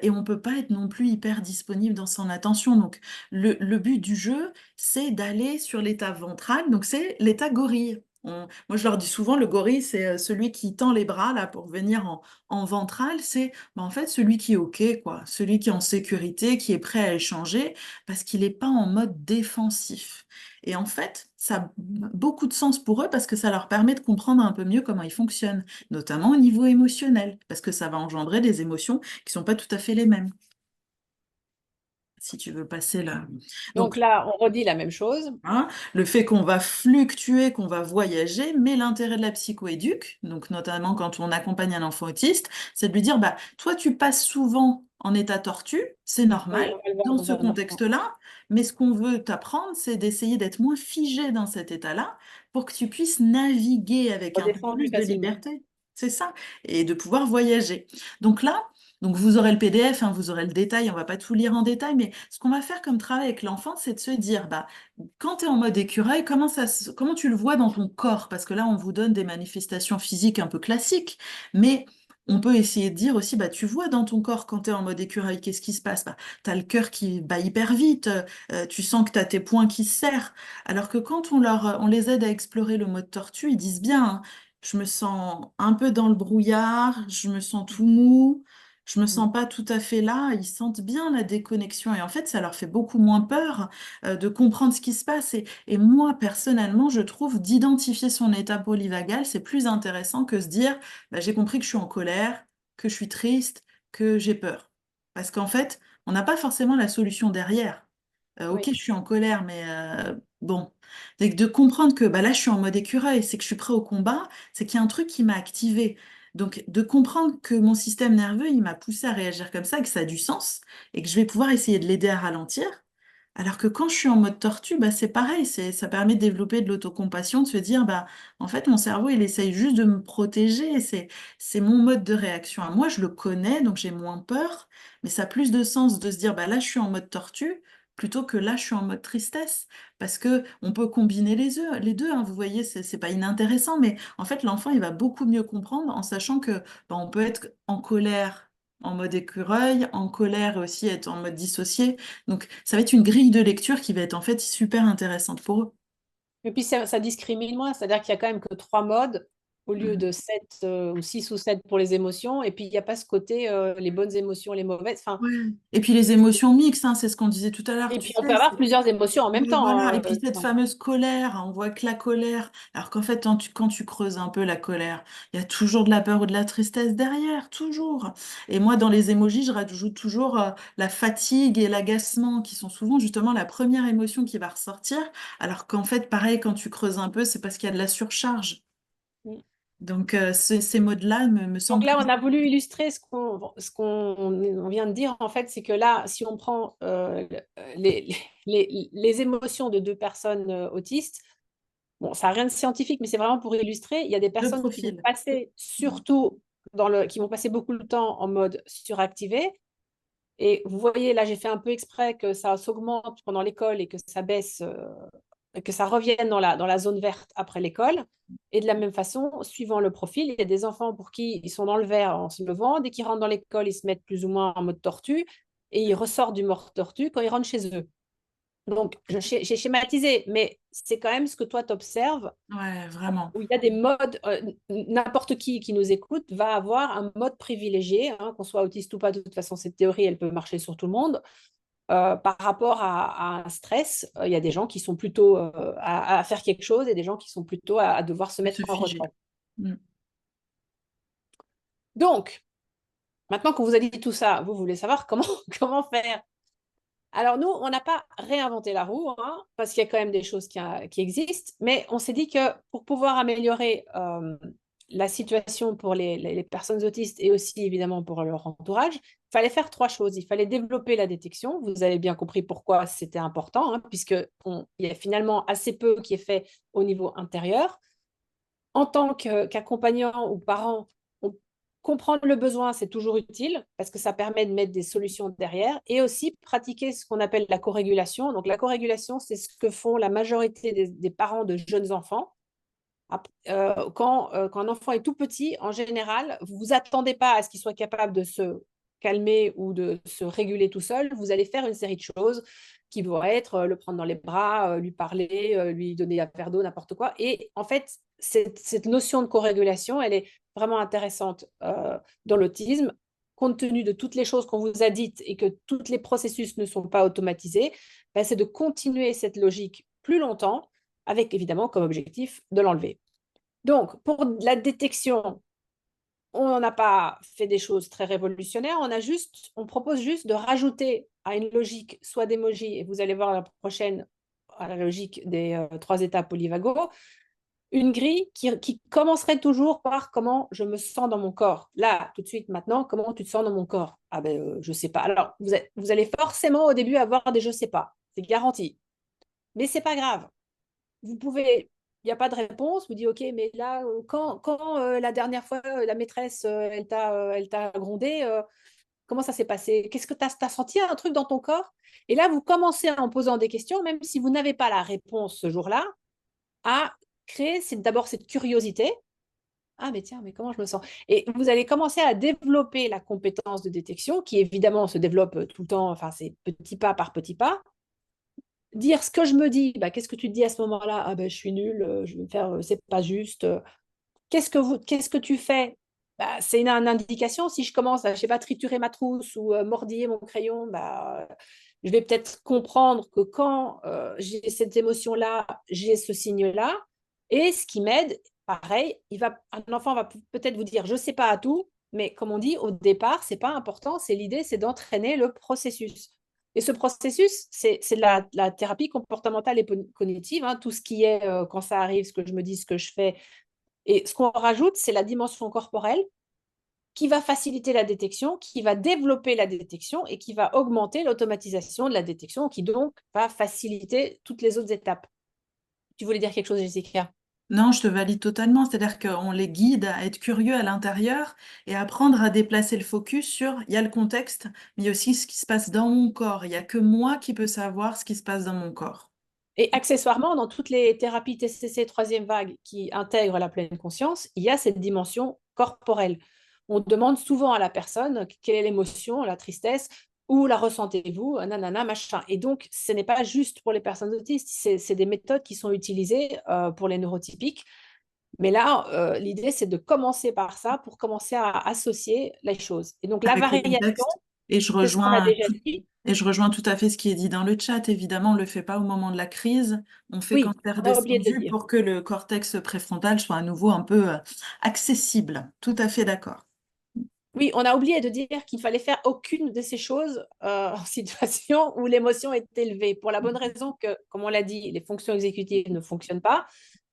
et on peut pas être non plus hyper disponible dans son attention. Donc, le but du jeu, c'est d'aller sur l'état ventral, donc c'est l'état gorille. Moi, je leur dis souvent, le gorille, c'est celui qui tend les bras là pour venir en ventral. C'est ben, en fait celui qui est OK, quoi. Celui qui est en sécurité, qui est prêt à échanger, parce qu'il n'est pas en mode défensif. Et en fait, ça a beaucoup de sens pour eux parce que ça leur permet de comprendre un peu mieux comment ils fonctionnent, notamment au niveau émotionnel, parce que ça va engendrer des émotions qui sont pas tout à fait les mêmes. si tu veux passer là. Donc Donc, là, on redit la même chose. hein, le fait qu'on va fluctuer, qu'on va voyager, mais l'intérêt de la psychoéduque, donc notamment quand on accompagne un enfant autiste, c'est de lui dire, bah, toi, tu passes souvent en état tortue, c'est Oui, normal on va le voir dans dans ce un instant. contexte-là, mais ce qu'on veut t'apprendre, c'est d'essayer d'être moins figé dans cet état-là pour que tu puisses naviguer avec un peu Redescend plus plus de facilement. liberté. C'est ça, et de pouvoir voyager. Donc là, donc vous aurez le PDF, hein, vous aurez le détail, on va pas tout lire en détail, mais ce qu'on va faire comme travail avec l'enfant, c'est de se dire, bah, quand tu es en mode écureuil, comment tu le vois dans ton corps? Parce que là, on vous donne des manifestations physiques un peu classiques, mais on peut essayer de dire aussi, bah, tu vois dans ton corps quand tu es en mode écureuil, qu'est-ce qui se passe? Bah, tu as le cœur qui bat hyper vite, tu sens que tu as tes poings qui se serrent. Alors que quand on les aide à explorer le mode tortue, ils disent bien, hein, je me sens un peu dans le brouillard, je me sens tout mou. Je me Mm. sens pas tout à fait là, ils sentent bien la déconnexion et en fait ça leur fait beaucoup moins peur de comprendre ce qui se passe. Et moi, personnellement, je trouve d'identifier son état polyvagal, c'est plus intéressant que se dire, bah, j'ai compris que je suis en colère, que je suis triste, que j'ai peur. Parce qu'en fait, on n'a pas forcément la solution derrière. Ok, Oui. je suis en colère, mais bon. C'est que de comprendre que bah, là, je suis en mode écureuil, c'est que je suis prêt au combat, c'est qu'il y a un truc qui m'a activé. Donc, de comprendre que mon système nerveux, il m'a poussé à réagir comme ça, et que ça a du sens, et que je vais pouvoir essayer de l'aider à ralentir. Alors que quand je suis en mode tortue, bah, c'est pareil, ça permet de développer de l'autocompassion, de se dire, bah, en fait, mon cerveau, il essaye juste de me protéger, c'est mon mode de réaction. À moi, je le connais, donc j'ai moins peur, mais ça a plus de sens de se dire, bah, là, je suis en mode tortue, plutôt que là, je suis en mode tristesse. Parce que on peut combiner les deux, hein, vous voyez, c'est pas inintéressant, mais en fait, l'enfant, il va beaucoup mieux comprendre en sachant que, bah, on peut être en colère en mode écureuil, en colère et aussi être en mode dissocié. Donc, ça va être une grille de lecture qui va être en fait super intéressante pour eux. Et puis ça discrimine moins, c'est-à-dire qu'il y a quand même que trois modes au lieu Mhm. de sept ou six ou sept pour les émotions. Et puis il n'y a pas ce côté les bonnes émotions, les mauvaises. Enfin, Ouais. Et puis les émotions mixtes, hein, c'est ce qu'on disait tout à l'heure, et tu puis on sais, peut avoir plusieurs émotions en même oui, temps. voilà. Et puis cette fameuse colère, hein, on voit que la colère, alors qu'en fait, quand tu creuses un peu la colère, il y a toujours de la peur ou de la tristesse derrière, toujours. Et moi, dans les émojis, je rajoute toujours la fatigue et l'agacement, qui sont souvent justement la première émotion qui va ressortir, alors qu'en fait, pareil, quand tu creuses un peu, c'est parce qu'il y a de la surcharge. Donc, ces modes-là me Donc semblent là, très on a voulu importants. illustrer ce qu'on vient de dire, en fait, c'est que là, si on prend les, les émotions de deux personnes autistes, bon, ça n'a rien de scientifique, mais c'est vraiment pour illustrer, il y a des Deux personnes qui vont profils. passer surtout qui vont passer beaucoup de temps en mode suractivé. Et vous voyez, là, j'ai fait un peu exprès que ça s'augmente pendant l'école et que ça baisse, et que ça revienne dans la zone verte après l'école. Et de la même façon, suivant le profil, il y a des enfants pour qui ils sont dans le vert en se levant. Dès qu'ils rentrent dans l'école, ils se mettent plus ou moins en mode tortue et ils ressortent du mode tortue quand ils rentrent chez eux. Donc, j'ai schématisé, mais c'est quand même ce que toi t'observes Ouais, vraiment. où il y a des modes, n'importe qui nous écoute va avoir un mode privilégié, hein, qu'on soit autiste ou pas, de toute façon, cette théorie, elle peut marcher sur tout le monde. Par rapport à un stress, il y a des gens qui sont plutôt à faire quelque chose et des gens qui sont plutôt à devoir se mettre Se en figer. retrait. Mm. Donc, maintenant qu'on vous a dit tout ça, vous voulez savoir comment, comment faire. Alors nous, on n'a pas réinventé la roue, hein, parce qu'il y a quand même des choses qui existent, mais on s'est dit que pour pouvoir améliorer la situation pour les personnes autistes et aussi évidemment pour leur entourage, il fallait faire trois choses. Il fallait développer la détection. Vous avez bien compris pourquoi c'était important, hein, puisque il y a finalement assez peu qui est fait au niveau intérieur. En tant qu'accompagnant ou parent, comprendre le besoin, c'est toujours utile parce que ça permet de mettre des solutions derrière et aussi pratiquer ce qu'on appelle la corégulation. Donc, la corégulation, c'est ce que font la majorité des parents de jeunes enfants. Quand un enfant est tout petit, en général, vous ne vous attendez pas à ce qu'il soit capable de se calmer ou de se réguler tout seul. Vous allez faire une série de choses qui vont être le prendre dans les bras, lui parler, lui donner un verre d'eau, n'importe quoi. Et en fait, cette notion de co-régulation, elle est vraiment intéressante dans l'autisme. Compte tenu de toutes les choses qu'on vous a dites et que tous les processus ne sont pas automatisés, ben, c'est de continuer cette logique plus longtemps avec évidemment comme objectif de l'enlever. Donc, pour la détection, on n'a pas fait des choses très révolutionnaires, on propose juste de rajouter à une logique soit d'emoji, et vous allez voir la prochaine à la logique des 3 étapes polyvago, une grille qui commencerait toujours par comment je me sens dans mon corps. Là, tout de suite, maintenant, comment tu te sens dans mon corps? Ah ben, je sais pas. Alors, vous allez forcément au début avoir des je sais pas. C'est garanti. Mais c'est pas grave. Vous pouvez, il n'y a pas de réponse, vous dites, OK, mais là, quand la dernière fois, la maîtresse, elle t'a grondé, comment ça s'est passé? Qu'est-ce que tu as senti un truc dans ton corps? Et là, vous commencez en posant des questions, même si vous n'avez pas la réponse ce jour-là, à créer d'abord cette curiosité. Ah, mais tiens, mais comment je me sens? Et vous allez commencer à développer la compétence de détection, qui évidemment se développe tout le temps, enfin, c'est petit pas par petit pas. Dire ce que je me dis, bah, qu'est-ce que tu te dis à ce moment-là? Ah, ben, je suis nulle, je vais me faire, c'est pas juste. Qu'est-ce que tu fais? Bah, c'est une indication. Si je commence à, je sais pas, triturer ma trousse ou mordiller mon crayon, bah, je vais peut-être comprendre que quand j'ai cette émotion-là, j'ai ce signe-là. Et ce qui m'aide, pareil, un enfant va peut-être vous dire, je ne sais pas à tout, mais comme on dit, au départ, c'est pas important. C'est l'idée, c'est d'entraîner le processus. Et ce processus, c'est de la thérapie comportementale et cognitive, hein, tout ce qui est, quand ça arrive, ce que je me dis, ce que je fais, et ce qu'on rajoute, c'est la dimension corporelle qui va faciliter la détection, qui va développer la détection et qui va augmenter l'automatisation de la détection, qui donc va faciliter toutes les autres étapes. Tu voulais dire quelque chose, Jessica? Non, je te valide totalement. C'est-à-dire qu'on les guide à être curieux à l'intérieur et apprendre à déplacer le focus sur, il y a le contexte, mais il y a aussi ce qui se passe dans mon corps. Il n'y a que moi qui peux savoir ce qui se passe dans mon corps. Et accessoirement, dans toutes les thérapies TCC troisième vague qui intègrent la pleine conscience, il y a cette dimension corporelle. On demande souvent à la personne quelle est l'émotion, la tristesse, où la ressentez-vous, nanana, machin. Et donc, ce n'est pas juste pour les personnes autistes, c'est des méthodes qui sont utilisées pour les neurotypiques. Mais là, l'idée, c'est de commencer par ça pour commencer à associer les choses. Et donc, la Avec le variation, contexte. Et je c'est ce qu'on a rejoins déjà tout, dit. et je rejoins tout à fait ce qui est dit dans le chat. Évidemment, on ne le fait pas au moment de la crise. On fait quand Oui, c'est on a oublié de le redescendu dire. pour que le cortex préfrontal soit à nouveau un peu accessible. Tout à fait d'accord. Oui, on a oublié de dire qu'il fallait faire aucune de ces choses en situation où l'émotion est élevée, pour la bonne raison que, comme on l'a dit, les fonctions exécutives ne fonctionnent pas.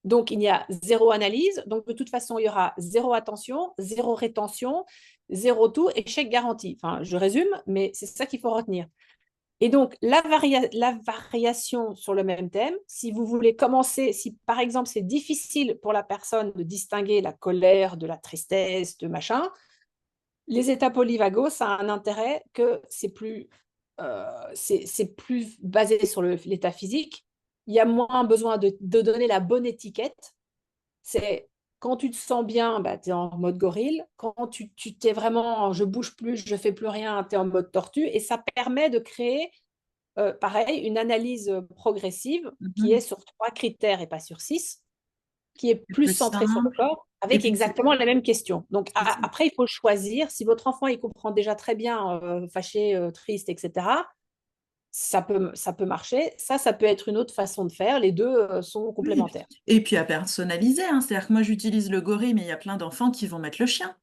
Donc, il y a zéro analyse. Donc, de toute façon, il y aura zéro attention, zéro rétention, zéro tout, échec garanti. Enfin, je résume, mais c'est ça qu'il faut retenir. Et donc, la variation sur le même thème, si vous voulez commencer, si par exemple c'est difficile pour la personne de distinguer la colère de la tristesse, de machin, les états polyvagaux, ça a un intérêt que c'est plus basé sur l'état physique. Il y a moins besoin de donner la bonne étiquette. C'est quand tu te sens bien, bah, tu es en mode gorille. Quand tu t'es vraiment, je bouge plus, je fais plus rien, tu es en mode tortue. Et ça permet de créer, pareil, une analyse progressive qui est Mhm. sur 3 critères et pas sur 6, qui est C'est plus plus centré sur le simple. corps, Et avec puis, exactement la même question. Donc c'est ça. après, il faut choisir. Si votre enfant, il comprend déjà très bien fâché, triste, etc., ça peut marcher. Ça peut être une autre façon de faire. Les deux sont Oui. complémentaires. Et puis à personnaliser, hein. C'est-à-dire que moi, j'utilise le gorille, mais il y a plein d'enfants qui vont mettre le chien.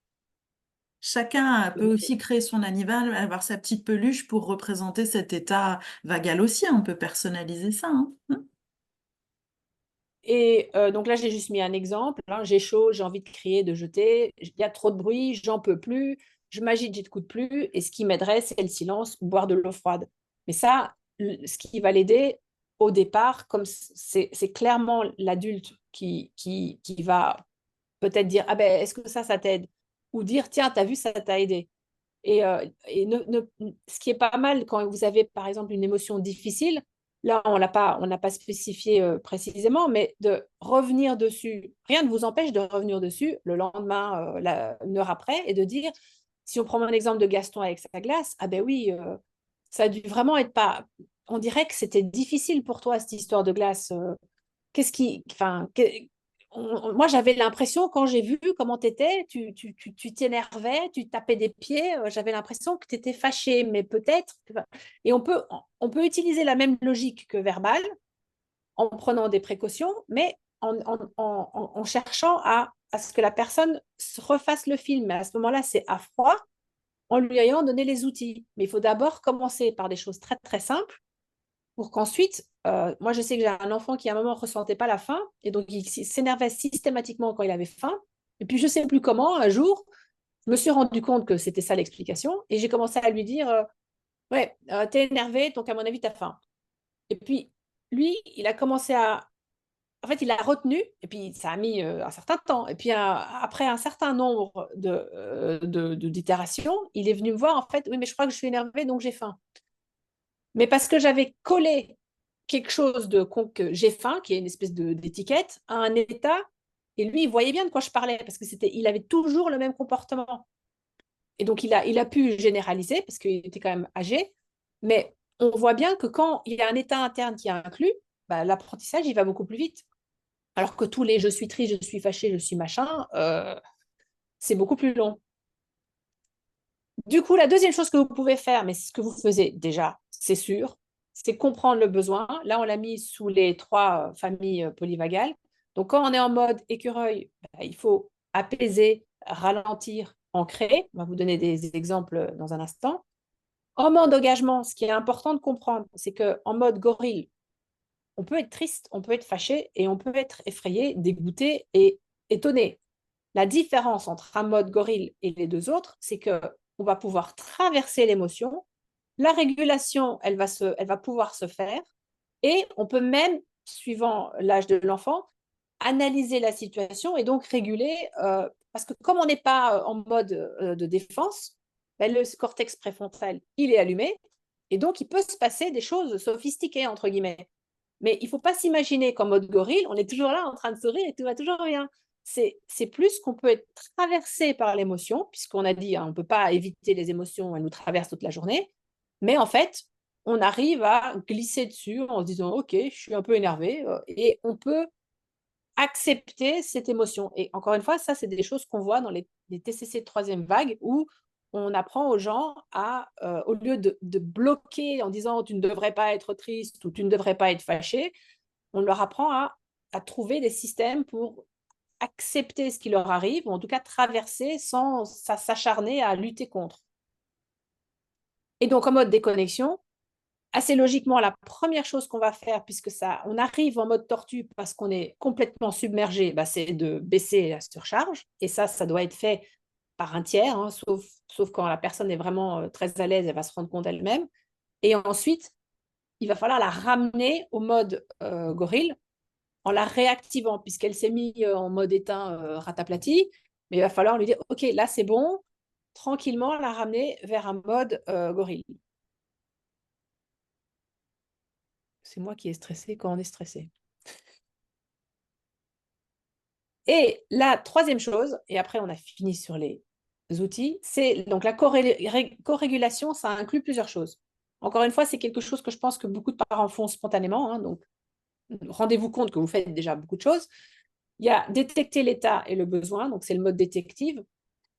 Chacun peut aussi créer son animal, avoir sa petite peluche pour représenter cet état vagal aussi. On peut personnaliser ça, hein. Et donc là, j'ai juste mis un exemple, hein. J'ai chaud, j'ai envie de crier, de jeter. Il y a trop de bruit, j'en peux plus. Je m'agite, j'écoute plus. Et ce qui m'aiderait, c'est le silence ou boire de l'eau froide. Mais ça, ce qui va l'aider au départ, comme c'est clairement l'adulte qui va peut-être dire, ah ben, est-ce que ça t'aide? Ou dire, tiens, t'as vu, ça t'a aidé. Et ce qui est pas mal quand vous avez, par exemple, une émotion difficile, là, on n'a pas spécifié précisément, mais de revenir dessus. Rien ne vous empêche de revenir dessus le lendemain, une heure après, et de dire, si on prend mon exemple de Gaston avec sa glace, ah ben oui, ça a dû vraiment être pas. On dirait que c'était difficile pour toi, cette histoire de glace. Qu'est-ce qui. Enfin, moi, j'avais l'impression, quand j'ai vu comment tu étais, tu t'énervais, tu tapais des pieds, j'avais l'impression que tu étais fâché, mais peut-être. Et on peut utiliser la même logique que verbale en prenant des précautions, mais en cherchant à ce que la personne se refasse le film. Mais à ce moment-là, c'est à froid. en lui ayant donné les outils. Mais il faut d'abord commencer par des choses très, très simples pour qu'ensuite, moi, je sais que j'ai un enfant qui, à un moment, ne ressentait pas la faim et donc il s'énervait systématiquement quand il avait faim. Et puis, je ne sais plus comment, un jour, je me suis rendu compte que c'était ça l'explication et j'ai commencé à lui dire ouais, t'es énervé, donc à mon avis, t'as faim. Et puis, lui, il a commencé à. En fait, il a retenu, et puis ça a mis un certain temps. Et puis, après un certain nombre d'itérations, il est venu me voir, en fait, oui, mais je crois que je suis énervé, donc j'ai faim. Mais parce que j'avais collé quelque chose que j'ai faim, qui est une espèce d'étiquette, à un état, et lui, il voyait bien de quoi je parlais, parce que il avait toujours le même comportement. Et donc, il a pu généraliser, parce qu'il était quand même âgé, mais on voit bien que quand il y a un état interne qui est inclus, bah, l'apprentissage, il va beaucoup plus vite. Alors que tous les je suis triste, je suis fâché, je suis machin, c'est beaucoup plus long. Du coup, la deuxième chose que vous pouvez faire, mais c'est ce que vous faisiez déjà, c'est sûr, c'est comprendre le besoin. Là, on l'a mis sous les 3 familles polyvagales. Donc, quand on est en mode écureuil, bah, il faut apaiser, ralentir, ancrer. On va vous donner des exemples dans un instant. En mode engagement, ce qui est important de comprendre, c'est qu'en mode gorille, on peut être triste, on peut être fâché et on peut être effrayé, dégoûté et étonné. La différence entre un mode gorille et les deux autres, c'est que on va pouvoir traverser l'émotion, la régulation, elle va pouvoir se faire et on peut même, suivant l'âge de l'enfant, analyser la situation et donc réguler, parce que comme on n'est pas en mode de défense, ben, le cortex préfrontal, il est allumé et donc il peut se passer des choses sophistiquées, entre guillemets. Mais il ne faut pas s'imaginer qu'en mode gorille, on est toujours là en train de sourire et tout va toujours bien. C'est plus qu'on peut être traversé par l'émotion, puisqu'on a dit, hein, on ne peut pas éviter les émotions, elles nous traversent toute la journée. Mais en fait, on arrive à glisser dessus en se disant, OK, je suis un peu énervé, et on peut accepter cette émotion. Et encore une fois, ça, c'est des choses qu'on voit dans les TCC de troisième vague où on apprend aux gens à, au lieu de bloquer en disant tu ne devrais pas être triste ou tu ne devrais pas être fâché, on leur apprend à trouver des systèmes pour accepter ce qui leur arrive, ou en tout cas traverser sans s'acharner à lutter contre. Et donc en mode déconnexion, assez logiquement, la première chose qu'on va faire, puisque ça, on arrive en mode tortue parce qu'on est complètement submergé, bah, c'est de baisser la surcharge. Et ça doit être fait par un tiers, hein, sauf quand la personne est vraiment très à l'aise, elle va se rendre compte elle-même. Et ensuite, il va falloir la ramener au mode gorille en la réactivant, puisqu'elle s'est mise en mode éteint rataplati. Mais il va falloir lui dire, OK, là c'est bon, tranquillement la ramener vers un mode gorille. C'est moi qui est stressé quand on est stressé. Et la troisième chose, et après on a fini sur les outils, c'est donc la corrégulation, ça inclut plusieurs choses. Encore une fois, c'est quelque chose que je pense que beaucoup de parents font spontanément, hein, donc rendez-vous compte que vous faites déjà beaucoup de choses. Il y a détecter l'état et le besoin, donc c'est le mode détective,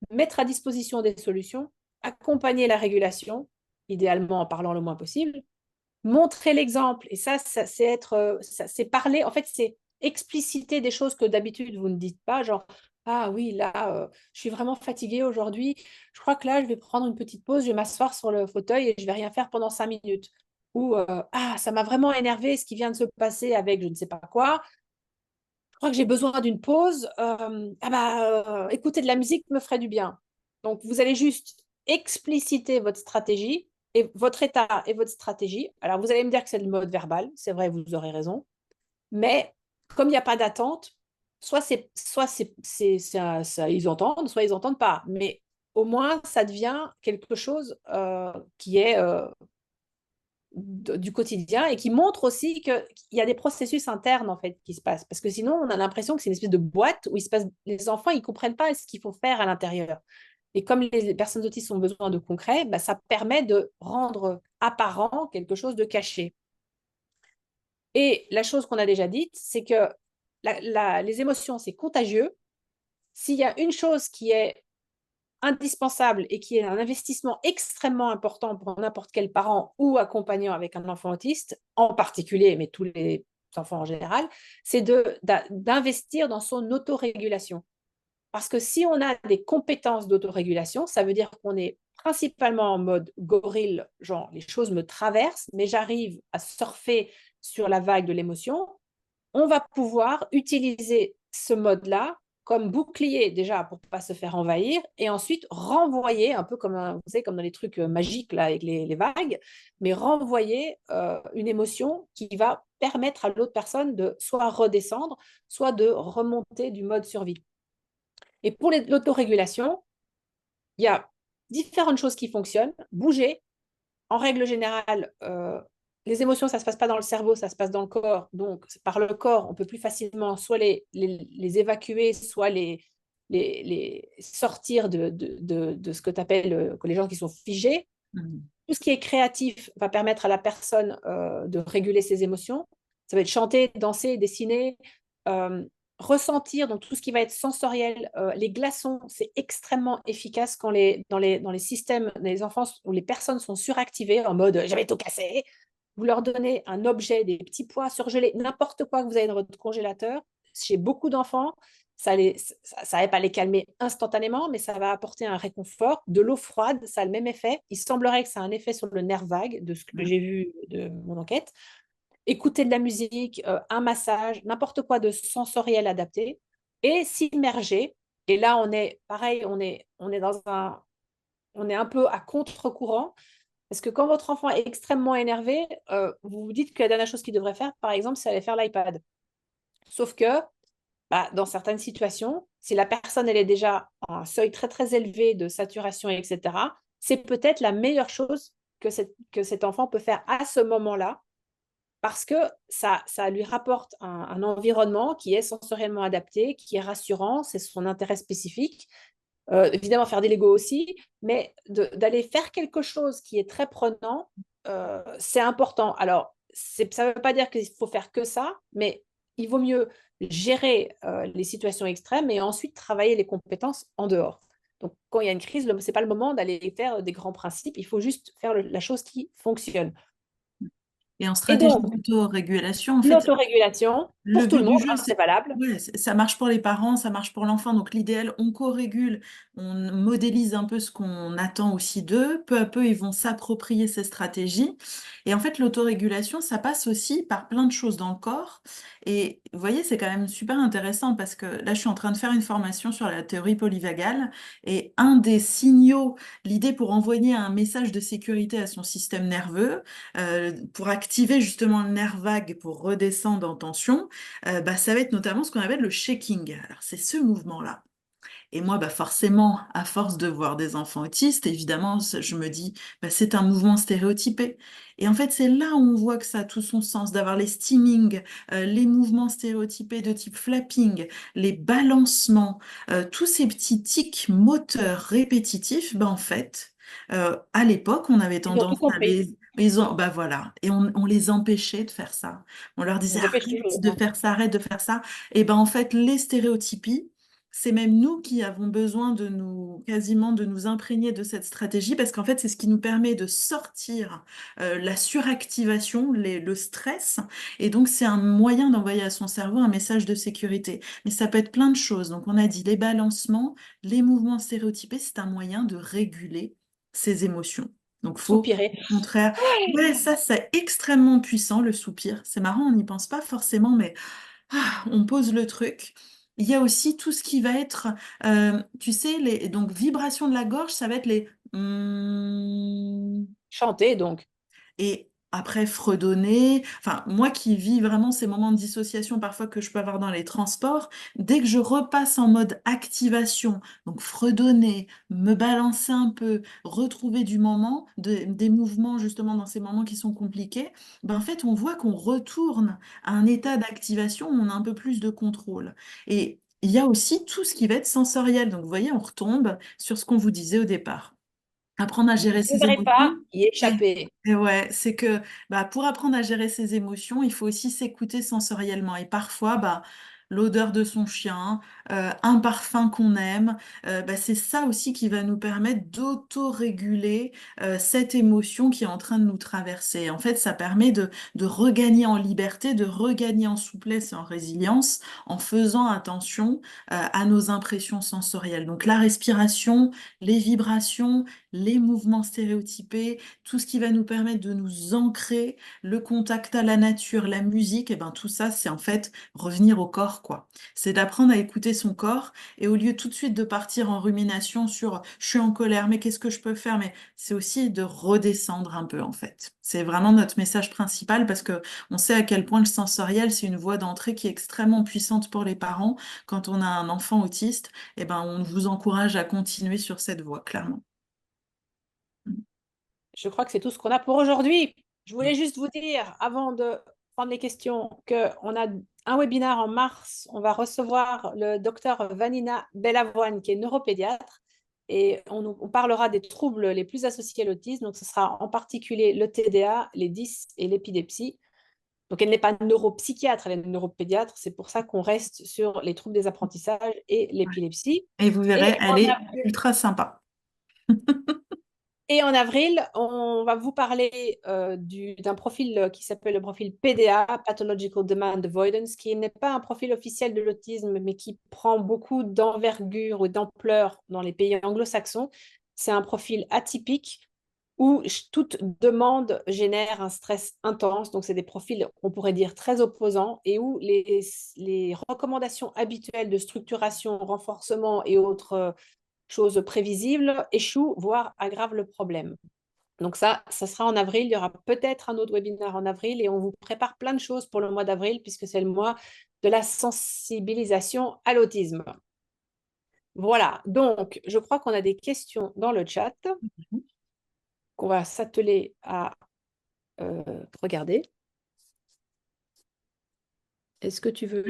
mettre à disposition des solutions, accompagner la régulation, idéalement en parlant le moins possible, montrer l'exemple, et ça c'est être, c'est parler, en fait, c'est expliciter des choses que d'habitude vous ne dites pas, genre, ah oui, là, je suis vraiment fatiguée aujourd'hui, je crois que là, je vais prendre une petite pause, je vais m'asseoir sur le fauteuil et je vais rien faire pendant 5 minutes. Ou, ah, ça m'a vraiment énervé ce qui vient de se passer avec je ne sais pas quoi, je crois que j'ai besoin d'une pause, ah bah, écouter de la musique me ferait du bien. Donc, vous allez juste expliciter votre stratégie et votre état et votre stratégie. Alors, vous allez me dire que c'est le mode verbal, c'est vrai, vous aurez raison. Mais comme il n'y a pas d'attente, ils entendent, soit ils n'entendent pas. Mais au moins, ça devient quelque chose qui est du quotidien et qui montre aussi qu'il y a des processus internes en fait qui se passent. Parce que sinon, on a l'impression que c'est une espèce de boîte où il se passe, les enfants, ils ne comprennent pas ce qu'il faut faire à l'intérieur. Et comme les personnes autistes ont besoin de concret, bah, ça permet de rendre apparent quelque chose de caché. Et la chose qu'on a déjà dite, c'est que les émotions, c'est contagieux. S'il y a une chose qui est indispensable et qui est un investissement extrêmement important pour n'importe quel parent ou accompagnant avec un enfant autiste, en particulier, mais tous les enfants en général, c'est d'investir dans son autorégulation. Parce que si on a des compétences d'autorégulation, ça veut dire qu'on est principalement en mode gorille, genre les choses me traversent, mais j'arrive à surfer sur la vague de l'émotion, on va pouvoir utiliser ce mode-là comme bouclier déjà pour ne pas se faire envahir et ensuite renvoyer, un peu comme, vous savez, comme dans les trucs magiques là, avec les vagues, mais renvoyer une émotion qui va permettre à l'autre personne de soit redescendre, soit de remonter du mode survie. Et pour l'autorégulation, il y a différentes choses qui fonctionnent. Bouger, en règle générale, les émotions, ça ne se passe pas dans le cerveau, ça se passe dans le corps. Donc, par le corps, on peut plus facilement soit les évacuer, soit les sortir de ce que tu appelles les gens qui sont figés. Mhm. Tout ce qui est créatif va permettre à la personne de réguler ses émotions. Ça va être chanter, danser, dessiner, euh, ressentir, donc tout ce qui va être sensoriel. Les glaçons, c'est extrêmement efficace quand dans les systèmes des enfants où les personnes sont suractivées en mode j'avais tout cassé. Vous leur donnez un objet, des petits pois surgelés, n'importe quoi que vous avez dans votre congélateur. Chez beaucoup d'enfants, ça va pas les calmer instantanément, mais ça va apporter un réconfort. De l'eau froide, ça a le même effet. Il semblerait que ça a un effet sur le nerf vague, de ce que j'ai vu de mon enquête. Écouter de la musique, un massage, n'importe quoi de sensoriel adapté, et s'immerger. Et là, on est pareil, on est un peu à contre-courant, parce que quand votre enfant est extrêmement énervé, vous vous dites que la dernière chose qu'il devrait faire, par exemple, c'est aller faire l'iPad. Sauf que bah, dans certaines situations, si la personne elle est déjà à un seuil très très élevé de saturation, etc., c'est peut-être la meilleure chose que cet enfant peut faire à ce moment-là, parce que ça lui rapporte un environnement qui est sensoriellement adapté, qui est rassurant, c'est son intérêt spécifique. Évidemment, faire des Lego aussi, mais d'aller faire quelque chose qui est très prenant, c'est important. Alors, ça ne veut pas dire qu'il faut faire que ça, mais il vaut mieux gérer les situations extrêmes et ensuite travailler les compétences en dehors. Donc, quand il y a une crise, ce n'est pas le moment d'aller faire des grands principes, il faut juste faire la chose qui fonctionne. Et en Et stratégie donc, d'autorégulation, en fait, l'autorégulation, le pour tout le but monde, du jeu, hein, c'est valable. ouais, ça marche pour les parents, ça marche pour l'enfant. Donc l'idéal, on co-régule, on modélise un peu ce qu'on attend aussi d'eux. Peu à peu, ils vont s'approprier ces stratégies. Et en fait, l'autorégulation, ça passe aussi par plein de choses dans le corps. Et vous voyez, c'est quand même super intéressant parce que là, je suis en train de faire une formation sur la théorie polyvagale. Et un des signaux, l'idée pour envoyer un message de sécurité à son système nerveux, pour activer justement le nerf vague pour redescendre en tension, bah, ça va être notamment ce qu'on appelle le shaking. Alors, c'est ce mouvement-là. Et moi, bah, forcément, à force de voir des enfants autistes, évidemment, je me dis, bah, c'est un mouvement stéréotypé. Et en fait, c'est là où on voit que ça a tout son sens, d'avoir les steaming, les mouvements stéréotypés de type flapping, les balancements, tous ces petits tics moteurs répétitifs, bah, en fait, à l'époque, on avait Ils ont tout tendance à compris. bah voilà, et on les empêchait de faire ça. On leur Ils disait, nous empêchent arrête toujours, de hein. faire ça, arrête de faire ça. Et ben en fait, les stéréotypies, c'est même nous qui avons besoin de nous, quasiment de nous imprégner de cette stratégie parce qu'en fait, c'est ce qui nous permet de sortir la suractivation, le stress. Et donc, c'est un moyen d'envoyer à son cerveau un message de sécurité. Mais ça peut être plein de choses. Donc, on a dit les balancements, les mouvements stéréotypés, c'est un moyen de réguler ses émotions. Donc, faut, Soupirer. au contraire, ouais, ça, c'est extrêmement puissant, le soupir. C'est marrant, on n'y pense pas forcément, mais on pose le truc. Il y a aussi tout ce qui va être, tu sais, donc vibration de la gorge, ça va être les Chanter, donc. et après fredonner. Enfin, moi qui vis vraiment ces moments de dissociation parfois que je peux avoir dans les transports, dès que je repasse en mode activation, donc fredonner, me balancer un peu, retrouver du moment, des mouvements justement dans ces moments qui sont compliqués, ben en fait, on voit qu'on retourne à un état d'activation où on a un peu plus de contrôle. Et il y a aussi tout ce qui va être sensoriel. Donc, vous voyez, on retombe sur ce qu'on vous disait au départ. Apprendre à Vous gérer ne ses devrez émotions. pas y échapper. Et ouais, c'est que bah, pour apprendre à gérer ses émotions, il faut aussi s'écouter sensoriellement. Et parfois, bah, l'odeur de son chien, un parfum qu'on aime, bah, c'est ça aussi qui va nous permettre d'auto-réguler cette émotion qui est en train de nous traverser. En fait, ça permet de regagner en liberté, de regagner en souplesse et en résilience en faisant attention à nos impressions sensorielles. Donc la respiration, les vibrations, les mouvements stéréotypés, tout ce qui va nous permettre de nous ancrer, le contact à la nature, la musique, et ben tout ça, c'est en fait revenir au corps, quoi. C'est d'apprendre à écouter son corps et au lieu tout de suite de partir en rumination sur je suis en colère, mais qu'est-ce que je peux faire? Mais c'est aussi de redescendre un peu, en fait. C'est vraiment notre message principal parce que on sait à quel point le sensoriel, c'est une voie d'entrée qui est extrêmement puissante pour les parents. Quand on a un enfant autiste, eh ben, on vous encourage à continuer sur cette voie, clairement. Je crois que c'est tout ce qu'on a pour aujourd'hui. Je voulais juste vous dire, avant de prendre les questions, qu'on a un webinaire en mars. On va recevoir le docteur Vanina Bellavoine, qui est neuropédiatre, et on parlera des troubles les plus associés à l'autisme. Donc, ce sera en particulier le TDA, les DIS et l'épilepsie. Donc, elle n'est pas neuropsychiatre, elle est neuropédiatre. C'est pour ça qu'on reste sur les troubles des apprentissages et l'épilepsie. Et vous Et verrez, elle on est a ultra sympa. Et en avril, on va vous parler d'un profil qui s'appelle le profil PDA, Pathological Demand Avoidance, qui n'est pas un profil officiel de l'autisme, mais qui prend beaucoup d'envergure ou d'ampleur dans les pays anglo-saxons. C'est un profil atypique où toute demande génère un stress intense. Donc, c'est des profils, on pourrait dire, très opposants et où les recommandations habituelles de structuration, renforcement et autres choses prévisibles échouent, voire aggravent le problème. Donc ça sera en avril. Il y aura peut-être un autre webinaire en avril et on vous prépare plein de choses pour le mois d'avril puisque c'est le mois de la sensibilisation à l'autisme. Voilà, donc je crois qu'on a des questions dans le chat qu'on va s'atteler à regarder. Est-ce que tu veux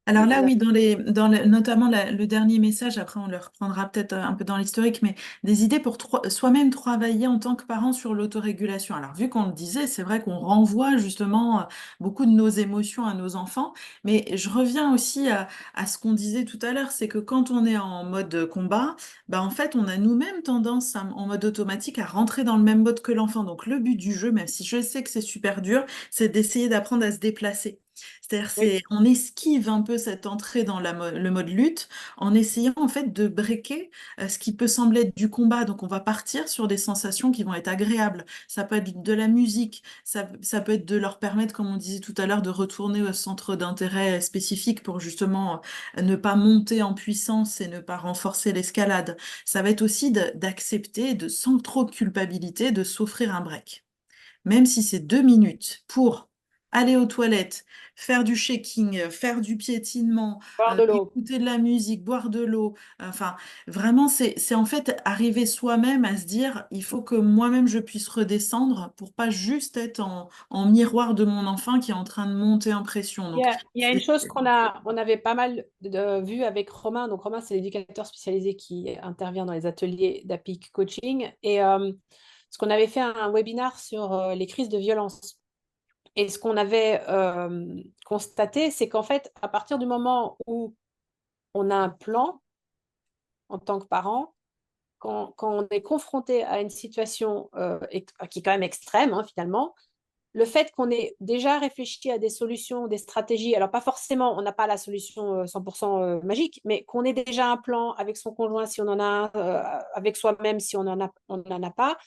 Alors là, oui, notamment le dernier message, après on le reprendra peut-être un peu dans l'historique, mais des idées pour soi-même travailler en tant que parent sur l'autorégulation. Alors vu qu'on le disait, c'est vrai qu'on renvoie justement beaucoup de nos émotions à nos enfants, mais je reviens aussi à ce qu'on disait tout à l'heure, c'est que quand on est en mode combat, bah, en fait, on a nous-mêmes tendance en mode automatique à rentrer dans le même mode que l'enfant. Donc le but du jeu, même si je sais que c'est super dur, c'est d'essayer d'apprendre à se déplacer. C'est-à-dire, Oui, on esquive un peu cette entrée dans le mode lutte en essayant en fait de breaker ce qui peut sembler être du combat. Donc, on va partir sur des sensations qui vont être agréables. Ça peut être de la musique, ça peut être de leur permettre, comme on disait tout à l'heure, de retourner au centre d'intérêt spécifique pour justement ne pas monter en puissance et ne pas renforcer l'escalade. Ça va être aussi d'accepter, sans trop de culpabilité, de s'offrir un break même si c'est 2 minutes pour aller aux toilettes, faire du shaking, faire du piétinement, boire de l'eau. écouter de la musique, boire de l'eau. Enfin, vraiment, c'est en fait arriver soi-même à se dire, il faut que moi-même je puisse redescendre pour pas juste être en miroir de mon enfant qui est en train de monter en pression. Donc, Il y a une chose on avait pas mal vu avec Romain. Donc, Romain, c'est l'éducateur spécialisé qui intervient dans les ateliers d'APIC coaching. Et ce qu'on avait fait un webinaire sur les crises de violence. Et ce qu'on avait constaté, c'est qu'en fait, à partir du moment où on a un plan en tant que parent, quand on est confronté à une situation qui est quand même extrême, hein, finalement, le fait qu'on ait déjà réfléchi à des solutions, des stratégies, alors pas forcément, on n'a pas la solution 100% magique, mais qu'on ait déjà un plan avec son conjoint si on en a un, avec soi-même si on n'en a pas,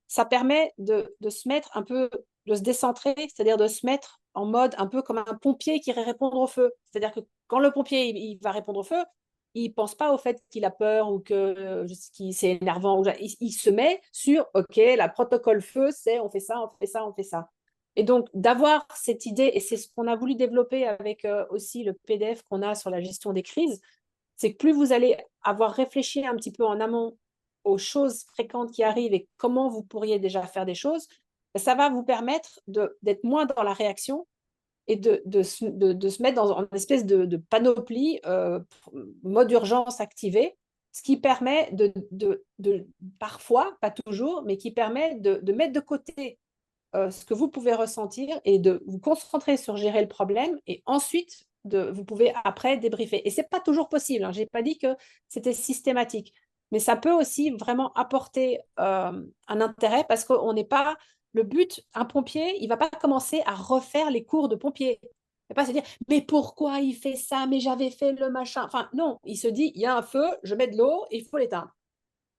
ça permet de se mettre un peu, de se décentrer, c'est-à-dire de se mettre en mode un peu comme un pompier qui irait répondre au feu. C'est-à-dire que quand le pompier il va répondre au feu, il ne pense pas au fait qu'il a peur ou que c'est énervant. Il se met sur, OK, la protocole feu, c'est on fait ça, on fait ça, on fait ça. Et donc, d'avoir cette idée, et c'est ce qu'on a voulu développer avec aussi le PDF qu'on a sur la gestion des crises, c'est que plus vous allez avoir réfléchi un petit peu en amont aux choses fréquentes qui arrivent et comment vous pourriez déjà faire des choses, ça va vous permettre d'être moins dans la réaction et de se mettre dans une espèce de panoplie mode urgence activé, ce qui permet parfois, pas toujours, mais qui permet de mettre de côté ce que vous pouvez ressentir et de vous concentrer sur gérer le problème et ensuite vous pouvez après débriefer. Et ce n'est pas toujours possible, hein. Je n'ai pas dit que c'était systématique, mais ça peut aussi vraiment apporter un intérêt parce qu'on n'est pas le but, un pompier, il ne va pas commencer à refaire les cours de pompier. Il ne va pas se dire, mais pourquoi il fait ça, mais j'avais fait le machin. Enfin, non, il se dit, il y a un feu, je mets de l'eau, il faut l'éteindre.